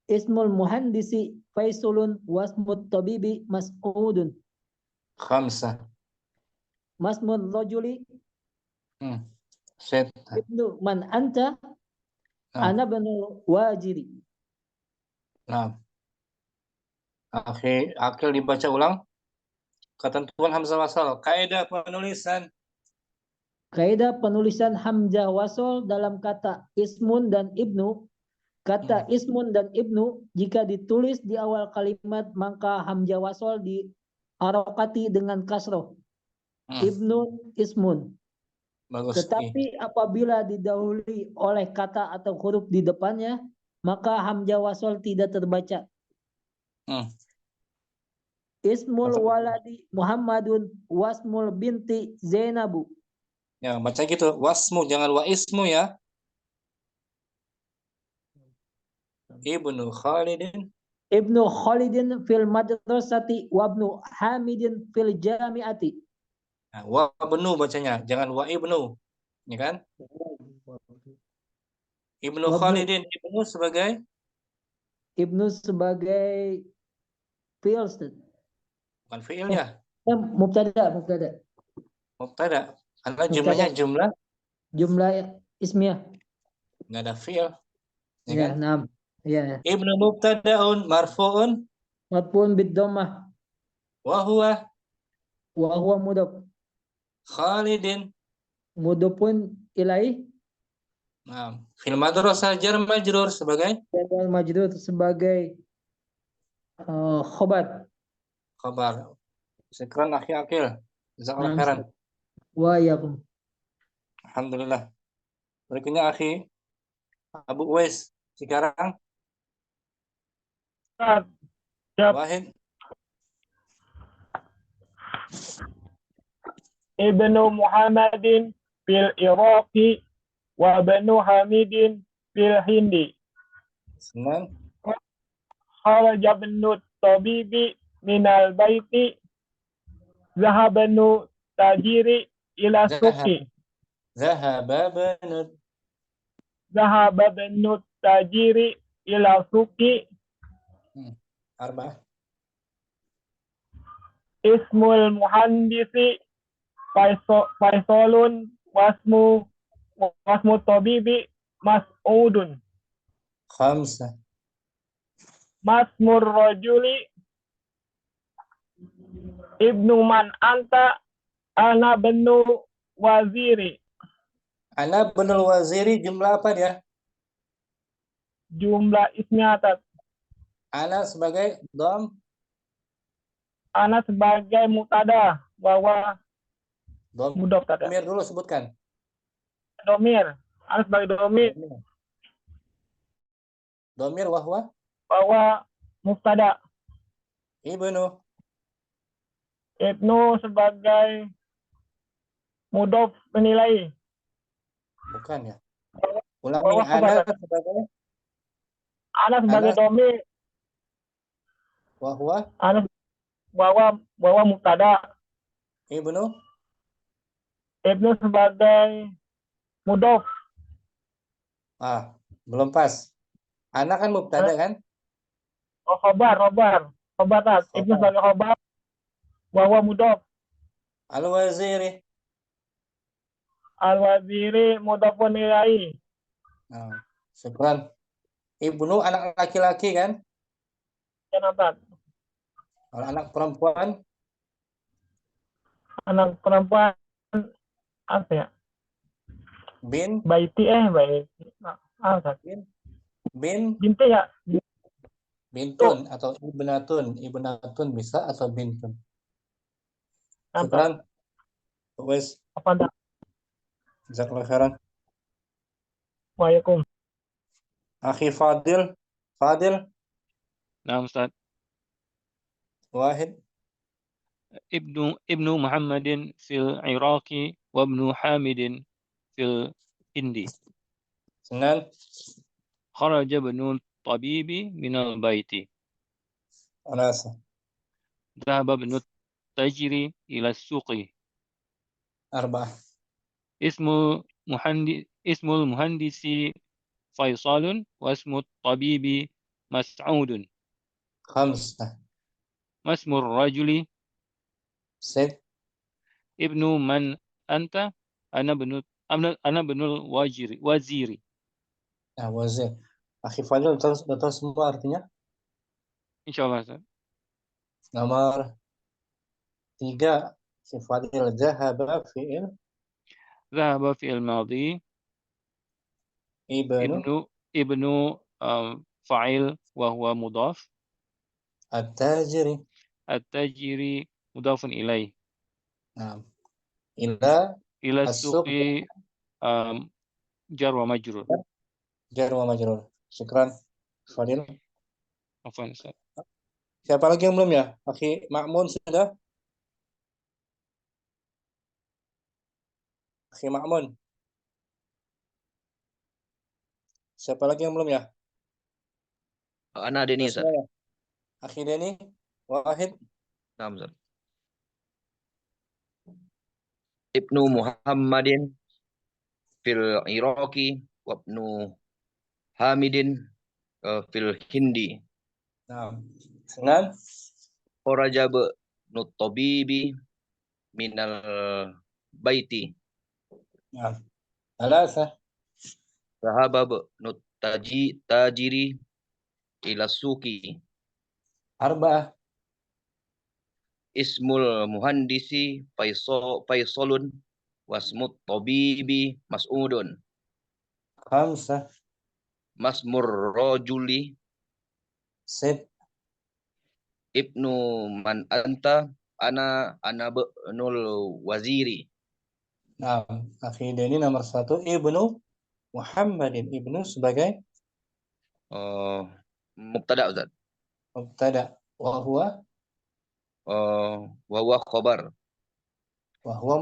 Ismul muhandisi Faisulun wasmut tabibi Mas'udun. Khamsah. Masmul rajuli Sittah. ibnu man anta. Ana ibnu wajiri. Nah. Akil dibaca ulang. Ketentuan hamzah wasal. Kaidah penulisan. Kaidah penulisan hamzah wasal dalam kata ismun dan ibnu. Kata ismun dan ibnu jika ditulis di awal kalimat maka hamzah wasal diharokati dengan kasroh. Ibnu ismun. Bagus. Tetapi apabila didahului oleh kata atau huruf di depannya maka hamzah wasal tidak terbaca. Ismul waladi Muhammadun wasmul binti Zainabu. Ya, baca gitu. Wasmu, jangan wa ismu ya. Ibnu Khalidin. Ibnu Khalidin fil madrasati wa ibnu Hamidin fil jami'ati. Nah, wa ibnu bacanya, jangan wa ibnu. Ya kan? Ibnu Khalidin, ibnu sebagai fi'il. Bukan fi'ilnya. Mubtada. Karena jumlahnya jumlah ismiyah. Enggak ada fi'il. Ya Ya, kan? naam. Ya. Ibnu mubtada'un marfu'un bid dhammah. wa huwa Mudhaf. Khalidin. Mudhafun ilaih. Nah, fil madrasah jar majrur sebagai khabar. Syukran akhi Akil. Jazakallahu khairan. Wa iyyakum. Alhamdulillah. Berikutnya akhi Abu Uwais sekarang. Wahid. Ibnu Muhammadin fil Iraqi wa ibnu Hamidin fil Hindi. Senang. Kharaja ibnu tabibi minal baiti. Zahaba ibnu tajiri ila suqi. Zahaba ibnu tajiri ila suqi. Arba'ah. Ismul muhandisi Faisalun wasmu tabibi Mas'udun. Khamsah. Masmur rajuli ibnu man anta ana benu waziri. Ana benul waziri jumlah apa dia? Jumlah ismiatat. Ana sebagai dom. Ana sebagai mutada bahwa mudhaf tadi. Domir dulu sebutkan. Domir. Ana sebagai domir. Domir wahwa? Bahwa mubtada. Ibnu sebagai mudhaf menilai. bukan ya? Ulangi, Wa huwa khabar. ana sebagai Ana sebagai ana domir. wa huwa Ana wa mubtada. ibnu Ibnu sebagai mudof. belum pas. Ana kan mubtada kan? Oh, khobar. Khobar. Ibnu Khobar. sebagai khobar. Wa huwa mudof. Al-waziri. Al-waziri mudofun ilaihi. Syukran. Ibnu anak laki-laki kan? Kenapa? Kalau anak perempuan Anak perempuan apa ya? bin Baiti. Binti ya. bintun atau ibnatun bisa atau bintun. Syukran. Wes. Apa dah? Jazakallahu khairan. Waalaikum. Akhi Fadil. Naam Ustaz. Wahid. Ibnu Muhammadin fil Iraqi wa ibnu Hamidin fil Hindi. Senan. Kharaja ibnu tabibi minal baiti. Alasa. Dhahaba ibnu tajri ila suqi. Arba'ah. Ismul muhandisi Faisalun wa ismu tabibi Mas'udun. Khamsah. Masmur rajuli Sid. Ibnu man anta ana benul waziri. Wazir. Akhi Fadil sudah tahu semua artinya? Insyaallah Ustaz. Nomor 3. Akhi Fadil Zahaba fi'il Madhi. Ibnu fa'il wa huwa mudhaf. At-tajiri mudhafun ilaih. Ila suqi jar wa majrur. Syukran Fadil. Afwan Ustaz. Siapa lagi yang belum ya? Akhi Ma'mun sudah? Akhi Ma'mun. Siapa lagi yang belum ya? Ana Deni Ustaz. Akhi Deni, Wahid. Naam Ustaz. Ibnu Muhammadin fil Iraqi wa ibnu Hamidin fil Hindi. Senan. Kharaja ibnu tabibi minal baiti. Alasa. Dhahaba ibnu tajiri ila suqi. Arba'ah. Ismul muhandisi Faisalun wasmut tabibi Mas'udun. Khamsah. Masmur rajuli Sid. Ibnu man anta ana benul waziri. Akhi Deni nomor 1 Ibnu Muhammadin. Ibnu sebagai mubtada Ustaz. Mubtada. Wa huwa khabar. Wa huwa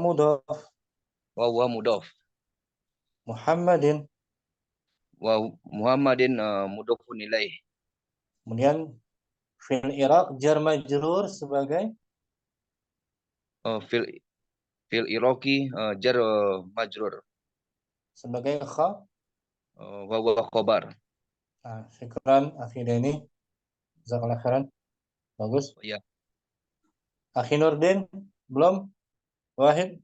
mudhaf. Muhammadin. Mudhafun ilaih. Kemudian fil Iraq jar majrur sebagai fil Iraqi jar majrur sebagai kha. Wa huwa khabar. Syukran Akhi Deni. Jazakallahu khairan. Bagus. Ya. Akhi Nurdin belum? Wahid.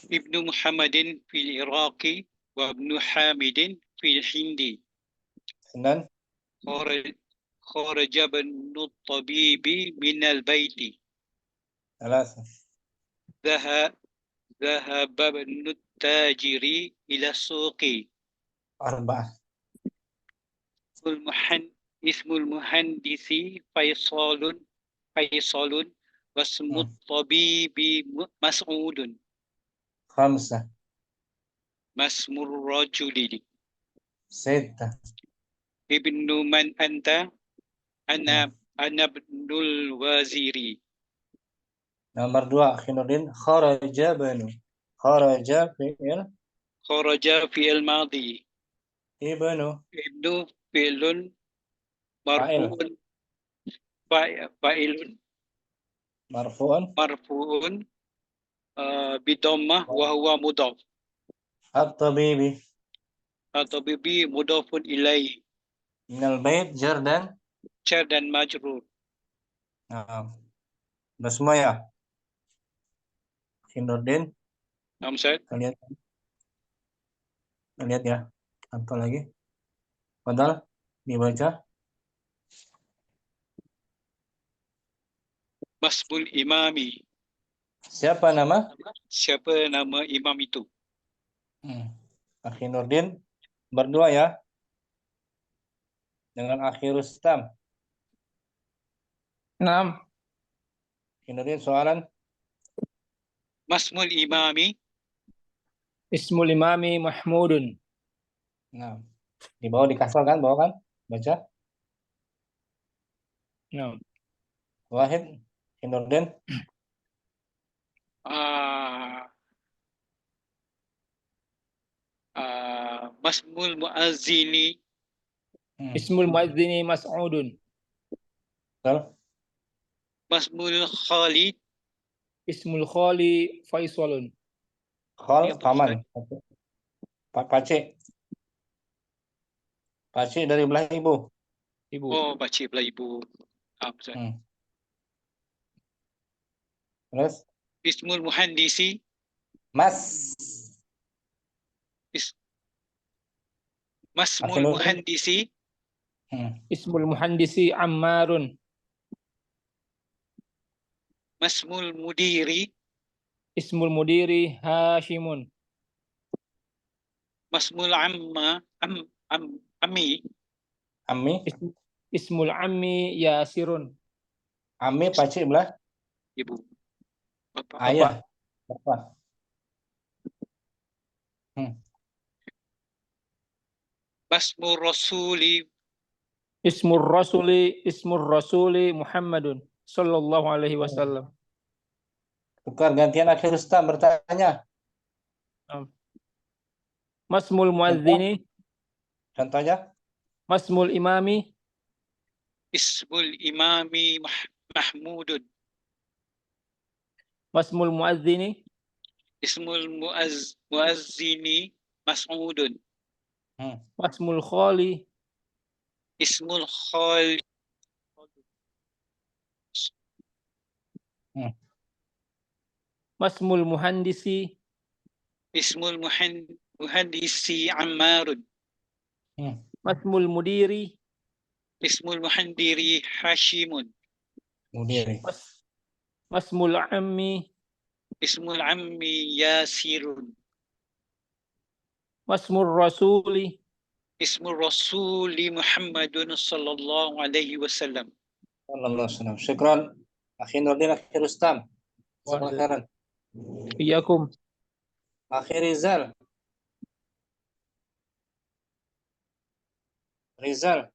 Ibnu Muhammadin fil Iraqi wa ibnu Hamidin fil Hindi. Senan. Kharaja ibnu tabibi minal baiti. Alasa. Dhahaba ibnu tajiri ila suqi. Arba'ah. Ismul muhandisi Faisalun wasmut tabibi Mas'udun. Khamsah. Masmur rajuli Sittah. Ibnu man anta ana benul waziri. Nomor 2 Akhi Nurdin kharaja banu. Kharaja fi'il Kharaja fi'il madhi. ibnu Ibnu fi'lun fa'il marfu'un fa'ilun marfu'un marfu'un bidammah wa huwa mudhaf. at-tabibi Atau bibi mudhafun ilaih. minal bait jar dan Jar dan majrur. nah, udah semua ya. Nurdin, Ustaz. lihat ya. Apa lagi? Padahal dibaca. Masbul imami. Siapa nama? Siapa nama imam itu? Akhi Nurdin berdua ya. Dengan Akhi Rustam. 6. Akhi Nurdin soalan. Masmul imami. Ismul imami Mahmudun. Nah, di bawah dikasal kan, bawah kan? Baca. Nah. Wahid, Akhi Nurdin. Masmul muazzini. Ismul muazzini Mas'udun. Masmul Khalid. Ismul Khali Faisalun. Khal paman. Pakcik. Pakcik dari belah ibu. Ibu. Oh, pakcik belah ibu. Terus? Ismul muhandisi. Mas. Masmul muhandisi. Ismul muhandisi Ammarun. Masmul mudiri. Ismul mudiri Hashimun. Masmul amma ammi. Ammi. Ismul ammi Yasirun. Ammi pakcik belah ibu. Bapak. Ayah. Bapak. Masmur rasuli. Ismur rasuli Muhammadun sallallahu alaihi wasallam. Tukar gantian Akhi Rustam bertanya. Masmul muadzini. Contohnya? Masmul imami. Ismul imami Mahmudun. Masmul muadzini. Ismul muazzini Mas'udun. Masmul khali. Ismul khali. Masmul muhandisi. Ismul muhandisi Ammarun. Masmul mudiri. Ismul muhandiri Hashimun. Mudiri. Masmul ammi. Ismul ammi Yasirun. Masmul rasuli. Ismul rasuli Muhammadun sallallahu alaihi wasallam. Sallallahu alaihi wasallam. Syukran. Akhi Nurdin, Akhi Rustam. Silakan. Iyakum. Akhi Rizal. Rizal.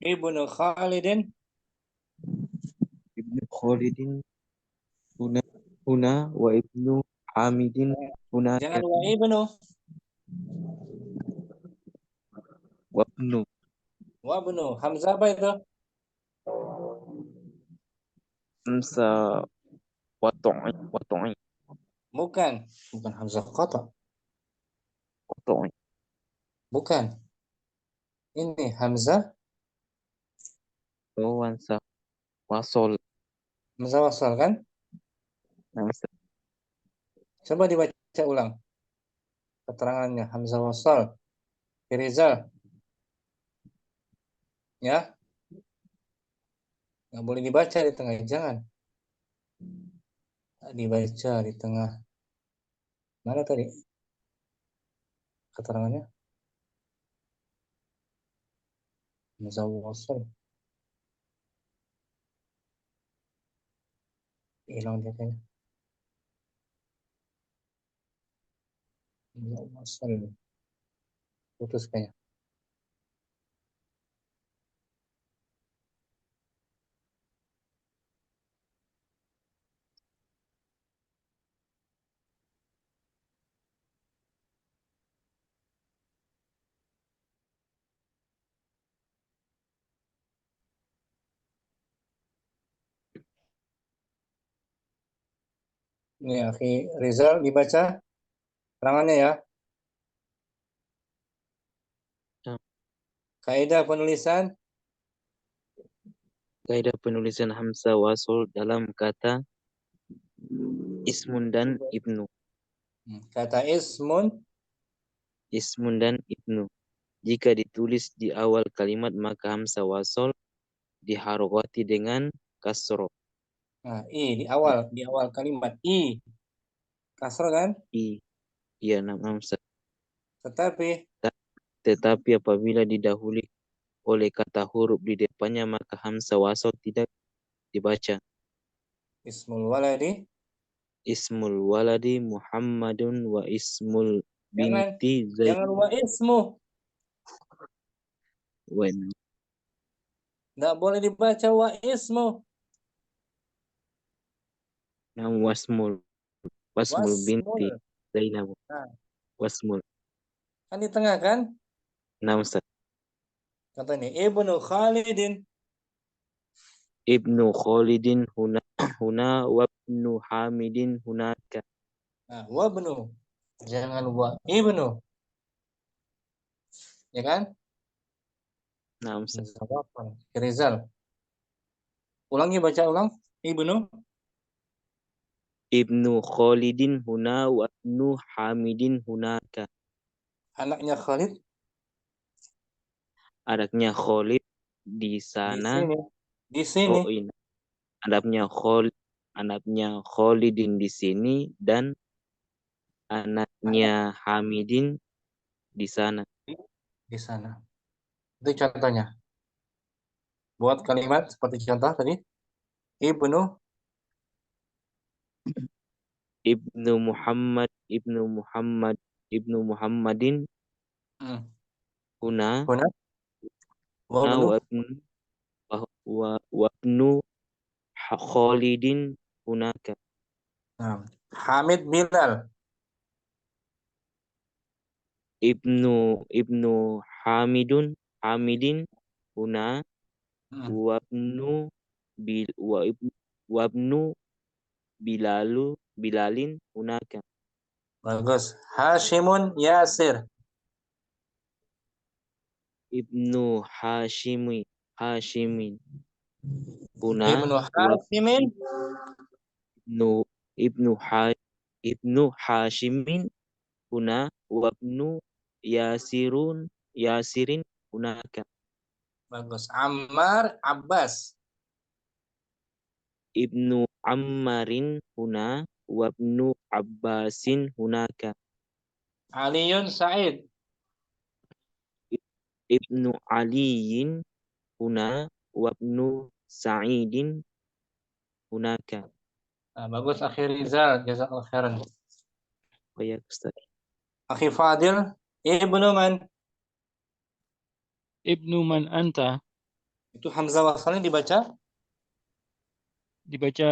Ibnu Khalidin. Ibnu Khalidin huna wa ibnu Hamidin huna. Jangan wa ibnu. Wa ibnu. Wa ibnu. Hamzah apa itu? Hamzah wato'i. Bukan Hamzah qata. Wato'i. Bukan. Ini Hamzah Hamzah wasol. Hamzah wasal kan? Coba dibaca ulang keterangannya. Hamzah wasal. Rizal. Ya. Nggak boleh dibaca di tengah. Jangan. Dibaca di tengah. Mana tadi keterangannya? Hamzah wasal. Hilang dia kayaknya. Hamzah wasal. Putus kayaknya. Ini akhi Rizal dibaca keterangannya ya. Kaidah penulisan. Kaidah penulisan hamzah wasol dalam kata ismun dan ibnu. Kata ismun. Ismun dan ibnu. Jika ditulis di awal kalimat maka hamzah wasol diharokati dengan kasroh. Nah, i di awal kalimat i. Kasroh kan? I. Iya, hamzah. Tetapi apabila didahului oleh kata huruf di depannya maka hamzah wasol tidak dibaca. Ismul waladi. Ismul waladi Muhammadun wa ismul binti Zaid. Jangan wa ismu. Nggak boleh dibaca wa ismu. Nam wasmul binti Zainab. Wasmul. Kan di tengah kan? Nah, Ustaz. Kata ini Ibnu Khalidin. Ibnu Khalidin huna wabnu Hamidin hunaka. Nah, wabnu. Jangan wa ibnu. Ya kan? Nah, Ustaz. Rizal. Ulangi, baca ulang. Ibnu. Ibnu Khalidin huna wabnu Hamidin hunaka. Anaknya Khalid. Anaknya Khalid di sana. Di sini. Oh, ini. Anaknya Khalidin di sini dan anaknya Hamidin di sana. Di sana. Itu contohnya. Buat kalimat seperti contoh tadi. Ibnu Muhammadin huna wabnu Khalidin hunaka. Hamid Bilal. Ibnu Hamidin huna wabnu Bilalin hunaka. Bagus. Hashimun Yasir. Ibnu Hashimin huna Ibnu Hashimin huna wabnu Yasirin hunaka. Bagus. Ammar Abbas. Ibnu Ammarin huna wabnu Abbasin hunaka. Aliyun Sa'id. Ibnu Aliyin huna wabnu Sa'idin hunaka. Bagus akhi Rizal, jazakallahu khairan. Ya, Ustaz. Akhi Fadil, Ibnu man? Ibnu man anta. Itu hamzah wasalnya dibaca? Dibaca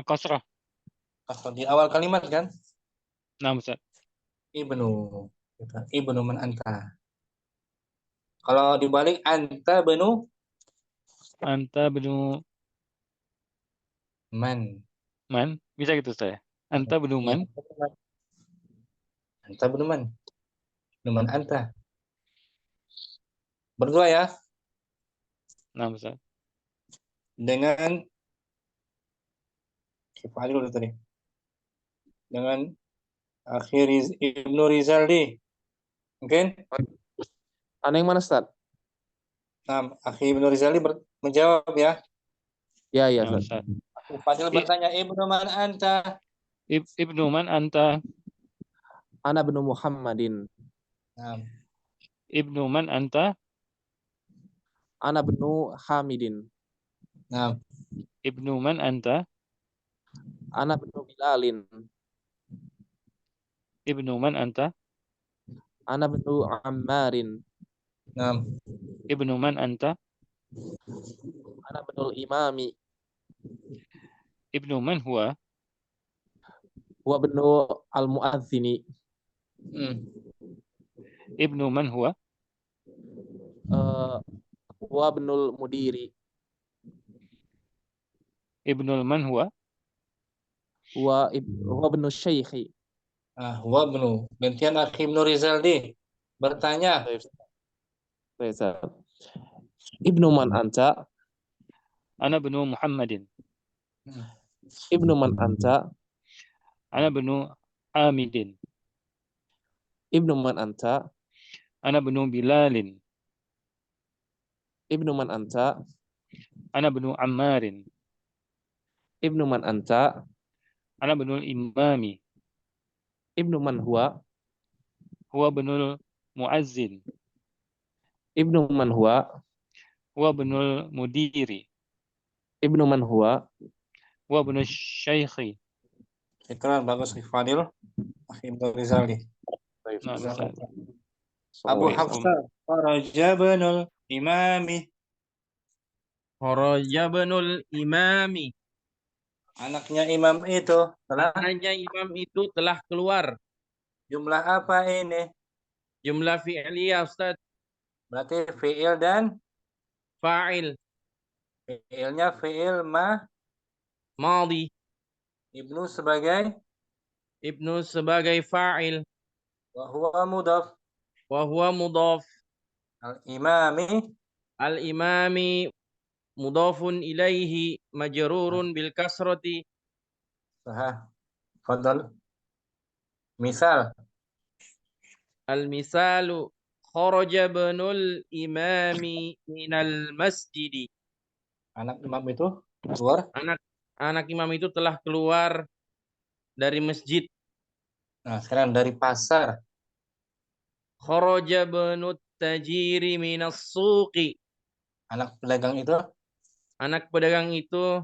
kasrah. Kasrah di awal kalimat kan? Nah, Ustaz. Ibnu man anta. Kalau dibalik anta benu? Anta benu man. Man, bisa gitu saya. Anta benu man. Anta benu man. Benu man anta. Berdua ya. Nah, Ustaz. Dengan Kifali dulu tadi. Dengan akhir Ibnu Rizaldi. Mungkin? Ada yang mana, Ustaz? Nah, akhir Ibnu Rizaldi menjawab ya. Ya, Ustaz. Fadil bertanya, Ibnu man anta? Ibnu man anta? Ana bnu Muhammadin. Nah. Ibnu man anta? Ana bnu Hamidin. Nah. Ibnu man anta? Ana bnu Bilalin. Ibnu man anta? Ana bnu Ammarin. Nah. Ibnu man anta? Ana bnu Imami. Ibnu man huwa? Huwa bnu al-muadzini. Ibnu man huwa? Huwa bnul mudiri. Ibnu man huwa? wa ibnu syaikhi. Wabnu. Gantian Akhi Ibnu Rizaldi bertanya. Ibnu man anta? Ana ibnu Muhammadin. Ibnu man anta? Ana ibnu Hamidin. Ibnu man anta? Ana ibnu Bilalin. Ibnu man anta? Ana ibnu Ammarin. Ibnu man anta? Ana ibnu Imami. Ibnu man huwa? Huwa ibnu Muazzin. Ibnu man huwa? Huwa ibnu Mudiri. Ibnu man huwa? Huwa ibnu Syaikhi. Ikrar, bagus Fadil. Akhi Ibnu Rizaldi. Abu Hafsah, kharaja ibnul imami. Kharaja ibnul imami. Anaknya imam itu telah. Anaknya imam itu telah keluar. Jumlah apa ini? Jumlah fi'liyah, Ustaz. Berarti fi'il dan fa'il. Fi'ilnya fi'il madhi. Ibnu sebagai fa'il. Wa huwa mudhaf. Al-imami mudhafun ilaihi majrurun bil kasrati. Fadal. Misal. Al-misalu kharaja ibnul imami minal masjidi. Anak imam itu keluar. Anak imam itu telah keluar dari masjid. Nah, sekarang dari pasar. Kharaja ibnut tajiri minas suqi. Anak pedagang itu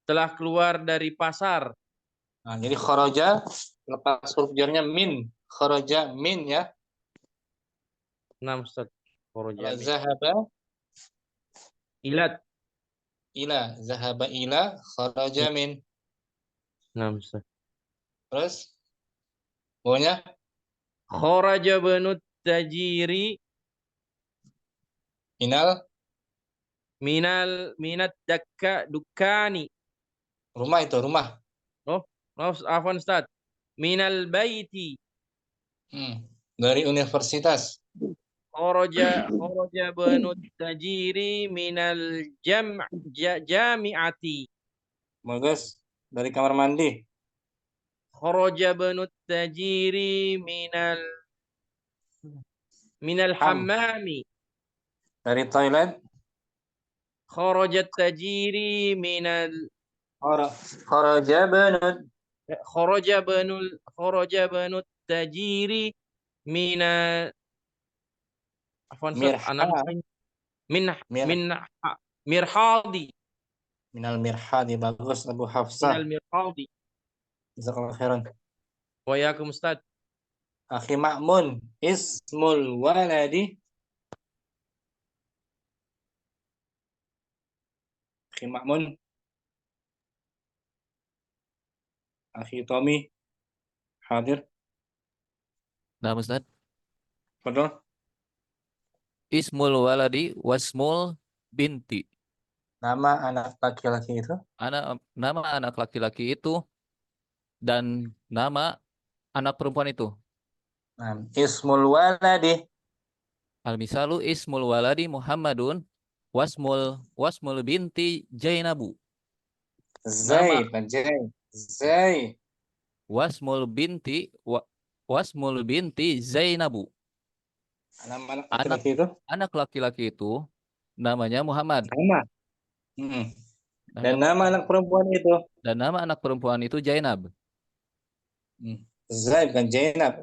telah keluar dari pasar. Nah, jadi kharaja lepas huruf jarnya min. Kharaja min ya. Nah, Ustaz. Kharaja min. Zahaba ila. Zahaba ila kharaja min. Nah, Ustaz. Terus bawahnya kharaja ibnut tajiri minat dukkani. Rumah itu, rumah. Afwan Ustaz. Minal baiti. Dari universitas. Kharaja ibnut tajiri minal jami'ati. Bagus. Dari kamar mandi. Kharaja ibnut tajiri minal hammami. Dari toilet. Kharaja tajiri minal kharaja ibnut tajiri minal mirhadi. Minal mirhadi. Bagus Abu Hafsah. Minal mirhadi. Jazakallahu khairan. Wa yakum Ustaz. Akhi Ma'mun, ismul waladi. Akhi Ma'mun. Akhi Tommy. Hadir. Nah, Ustaz. Betul. Ismul waladi wasmul binti. Nama anak laki-laki itu? Nama anak laki-laki itu dan nama anak perempuan itu. Nah, ismul waladi. Al-misalu ismul waladi Muhammadun wasmul binti Zainabu. Zai. Wasmul binti Zainabu. Anak laki-laki itu namanya Muhammad. Dan nama anak perempuan itu? Dan nama anak perempuan itu Zainab. Bukan Zainab.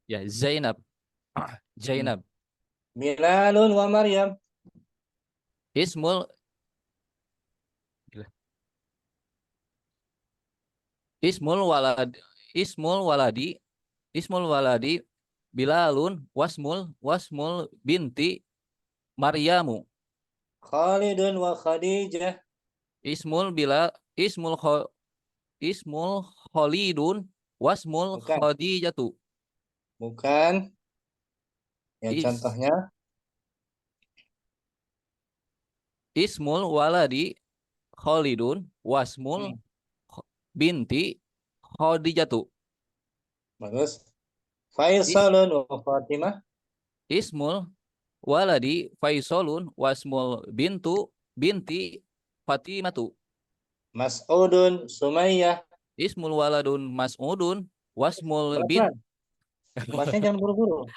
Ya, Zainab. Zainab. Bilalun wa Maryam. Ismul waladi Bilalun wasmul binti Maryamu. Khalidun wa Khadijah. Ismul Khalidun wasmul Khadijatu. Bukan. Ya, contohnya. Ismul waladi Khalidun wasmul binti Khadijatu. Bagus. Faisalun wa Fatimah. Ismul waladi Faisalun wasmul binti Fatimatu. Mas'udun Sumayyah. Ismul waladun Mas'udun wasmul Pelan-pelan. Bacanya jangan buru-buru.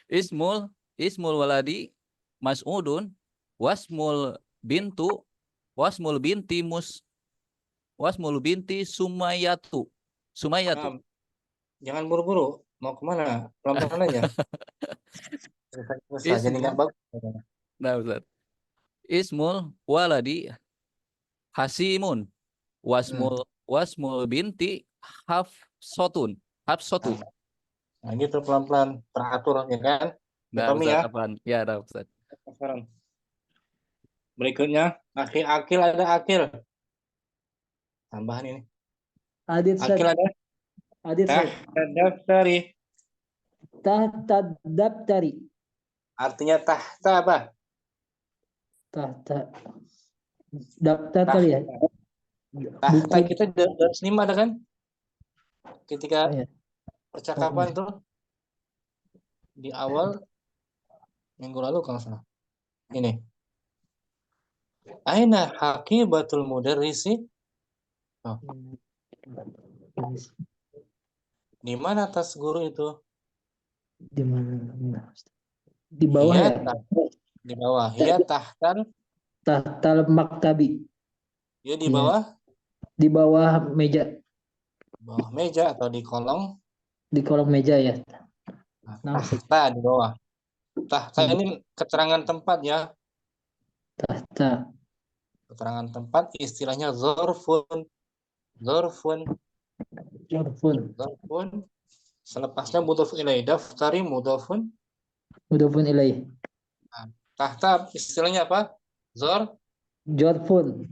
Ismul waladi Mas'udun wasmul binti Sumayyatu. Nah, jangan buru-buru. Mau kemana? Pelan-pelan aja. Susah, jadi nggak bagus. Nah, Ustaz. Ismul waladi Hasimun wasmul binti Hafsotun. Nah, gitu pelan-pelan teratur ya kan? Nah, Tommy Ustaz, ya. apaan? Ya, ada Ustaz. Sekarang. Berikutnya, akil ada akil. Tambahan ini. Adit Ustaz. Akil ada. Adit Ustaz. Daftari. Tahta daftari. Artinya tahta apa? Tahta. Daftar kali ya. Tahta kita dari 5 ada kan? Ketika percakapan tuh di awal minggu lalu kalau salah. Ini. Aina haqibatul mudarrisi? Oh. Di mana tas guru itu? Di mana? Di bawah ya? Di bawah. Ya tahtal maktabi. Ya di bawah? Di bawah meja. Bawah meja atau di kolong? Di kolong meja ya. Tahta di bawah. Tahta ini keterangan tempat ya. Tahta. Keterangan tempat istilahnya zorfun. Selepasnya mudhof ilaih. Daftari mudhofun ilaih. Nah, tahta istilahnya apa? Zorfun.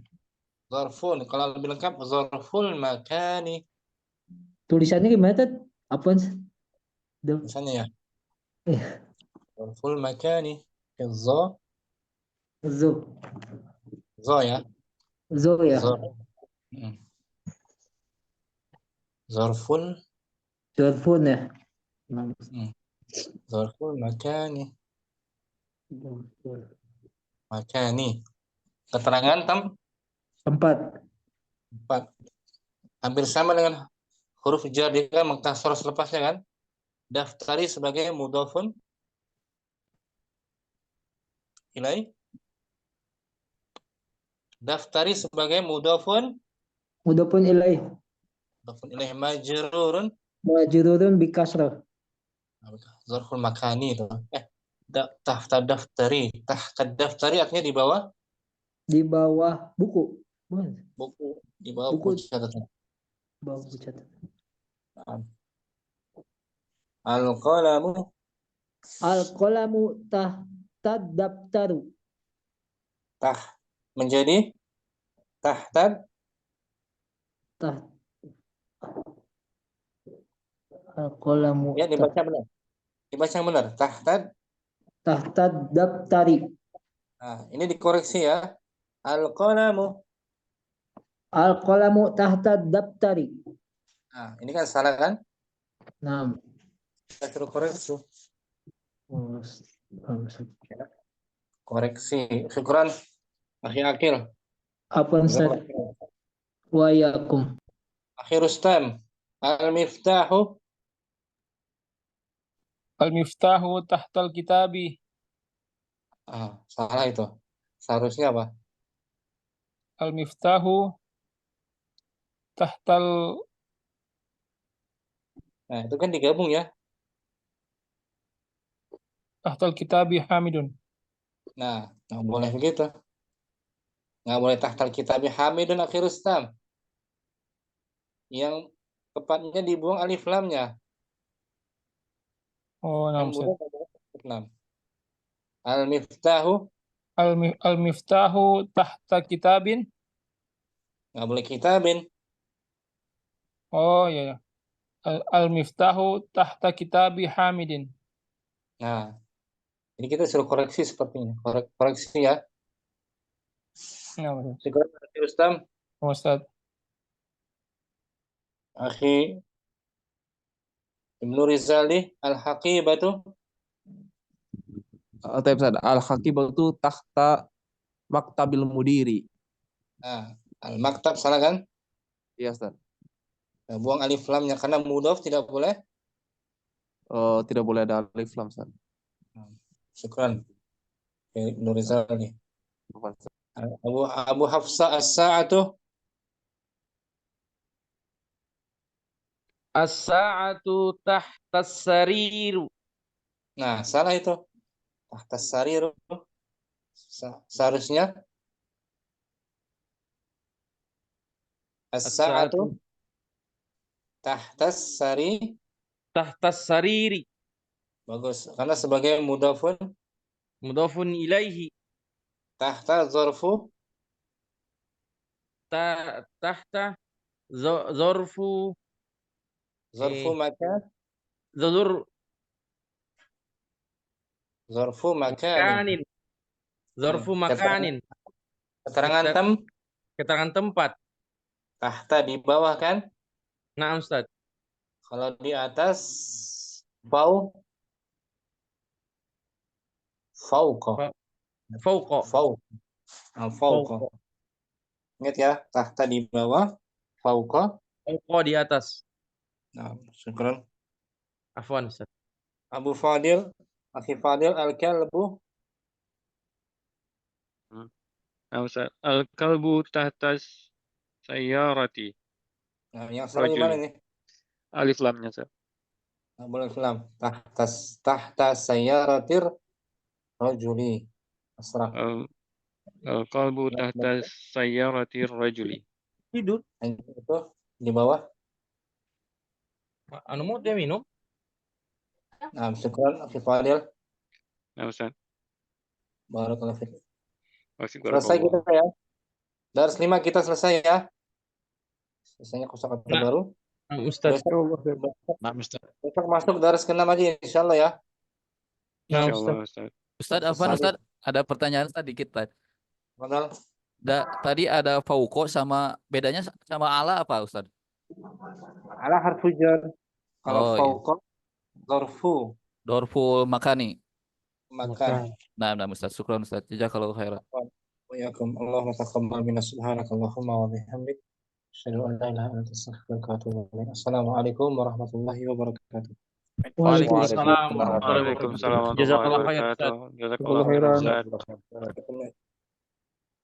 Kalau lebih lengkap zorful makani. Tulisannya gimana Tat? Apaan? Tulisannya ya. Zorful makani. Zo ya. Zorfun ya. Zorful makani. Keterangan tempat. Hampir sama dengan huruf jar dia kan mengkasrah selepasnya kan. Daftari sebagai mudhofun ilaih. Daftari sebagai mudhofun ilaih. Mudhofun ilaih majrurun bi kasrah. Zarful makani itu. Tahta daftari. Tahta daftari artinya di bawah? Di bawah buku. Buku. Di bawah buku catatan. Al-qalamu tahta daftaru. Menjadi tahta al-qalamu. Ya, dibaca benar. Tahta daftari. Nah, ini dikoreksi ya. Al-qalamu tahta daftari. Nah, ini kan salah kan? Nah. Kita suruh koreksi. Koreksi. Syukran. Akil. Apa Ustaz? Wa yakum. Akhir Rustam. Al-miftahu tahtal kitabi. Salah itu. Seharusnya apa? Al-miftahu tahtal. Nah, itu kan digabung ya. Tahtal kitabi hamidun. Nah, nggak boleh begitu. Nggak boleh tahtal kitabi hamidun akhir Rustam. Yang tepatnya dibuang alif lamnya. Oh, Al-miftahu tahta kitabin. Nggak boleh kitabin. Oh ya. Al-miftahu tahta kitabi hamidin. Nah, ini kita suruh koreksi seperti ini. Koreksi ya. Ya, Syukur Rustam. Ustaz. Akhi Ibnu Rizali al-haqibatu. Taib Ustaz. Al-haqibatu tahta maktabil mudiri. Nah, al-maktab salah kan? Iya Ustaz. Nah, buang alif lamnya karena mudhaf tidak boleh. Tidak boleh ada alif lam Ustaz. Syukran. Ibnu Rizali. Abu Hafsa as-sa'atu. As-sa'atu tahtas sariru. Nah, salah itu. Tahtas sariru. Seharusnya as-sa'atu tahtas sariri. Bagus. Karena sebagai mudhafun ilaihi. Tahta zarfu. Tahta zarfu makan. Zarfu makanin. Zarfu makanin. Keterangan tempat. Tahta di bawah kan? Nah, Ustaz. Kalau di atas fauqa. Ingat ya, tahta di bawah, fauqa di atas. Nah, syukran. Afwan, Ustaz. Abu Fadil, Akhi Fadil, al-kalbu. Ustaz, al-kalbu tahtas sayyarati. Nah, yang salah gimana nih? Alif lamnya, Ustaz. Nah, boleh lam. Tahta sayyaratir rajuli. Asraq. Al-kalbu tahtas sayyaratir rajuli. Tidur. Itu di bawah. Anu mau dia minum? Nah, syukran Akhi Fadil. Nah, Ustaz. Barakallahu fiik. Selesai kita ya. Dars 5 kita selesai ya. Selesainya kosakata baru. Ustaz. Besok masuk dars ke-6 aja insyaallah ya. Nah, Ustaz. Ustaz, Ustaz, ada pertanyaan sedikit, Pak. Betul. Tadi ada fauqo sama bedanya sama ala apa, Ustaz? Ala harfu jar. Kalau fauqa dorfu makani. Makan. Nah, Ustaz, syukran Ustaz. Jazakallahu khairan. Wa yakum Allahumma taqabbal minna subhanakallahumma wa bihamdik. Asyhadu an la ilaha illa anta astaghfiruka wa atubu ilaik. Assalamualaikum warahmatullahi wabarakatuh. Waalaikumsalam warahmatullahi wabarakatuh. Jazakallahu khairan. Jazakallahu khairan.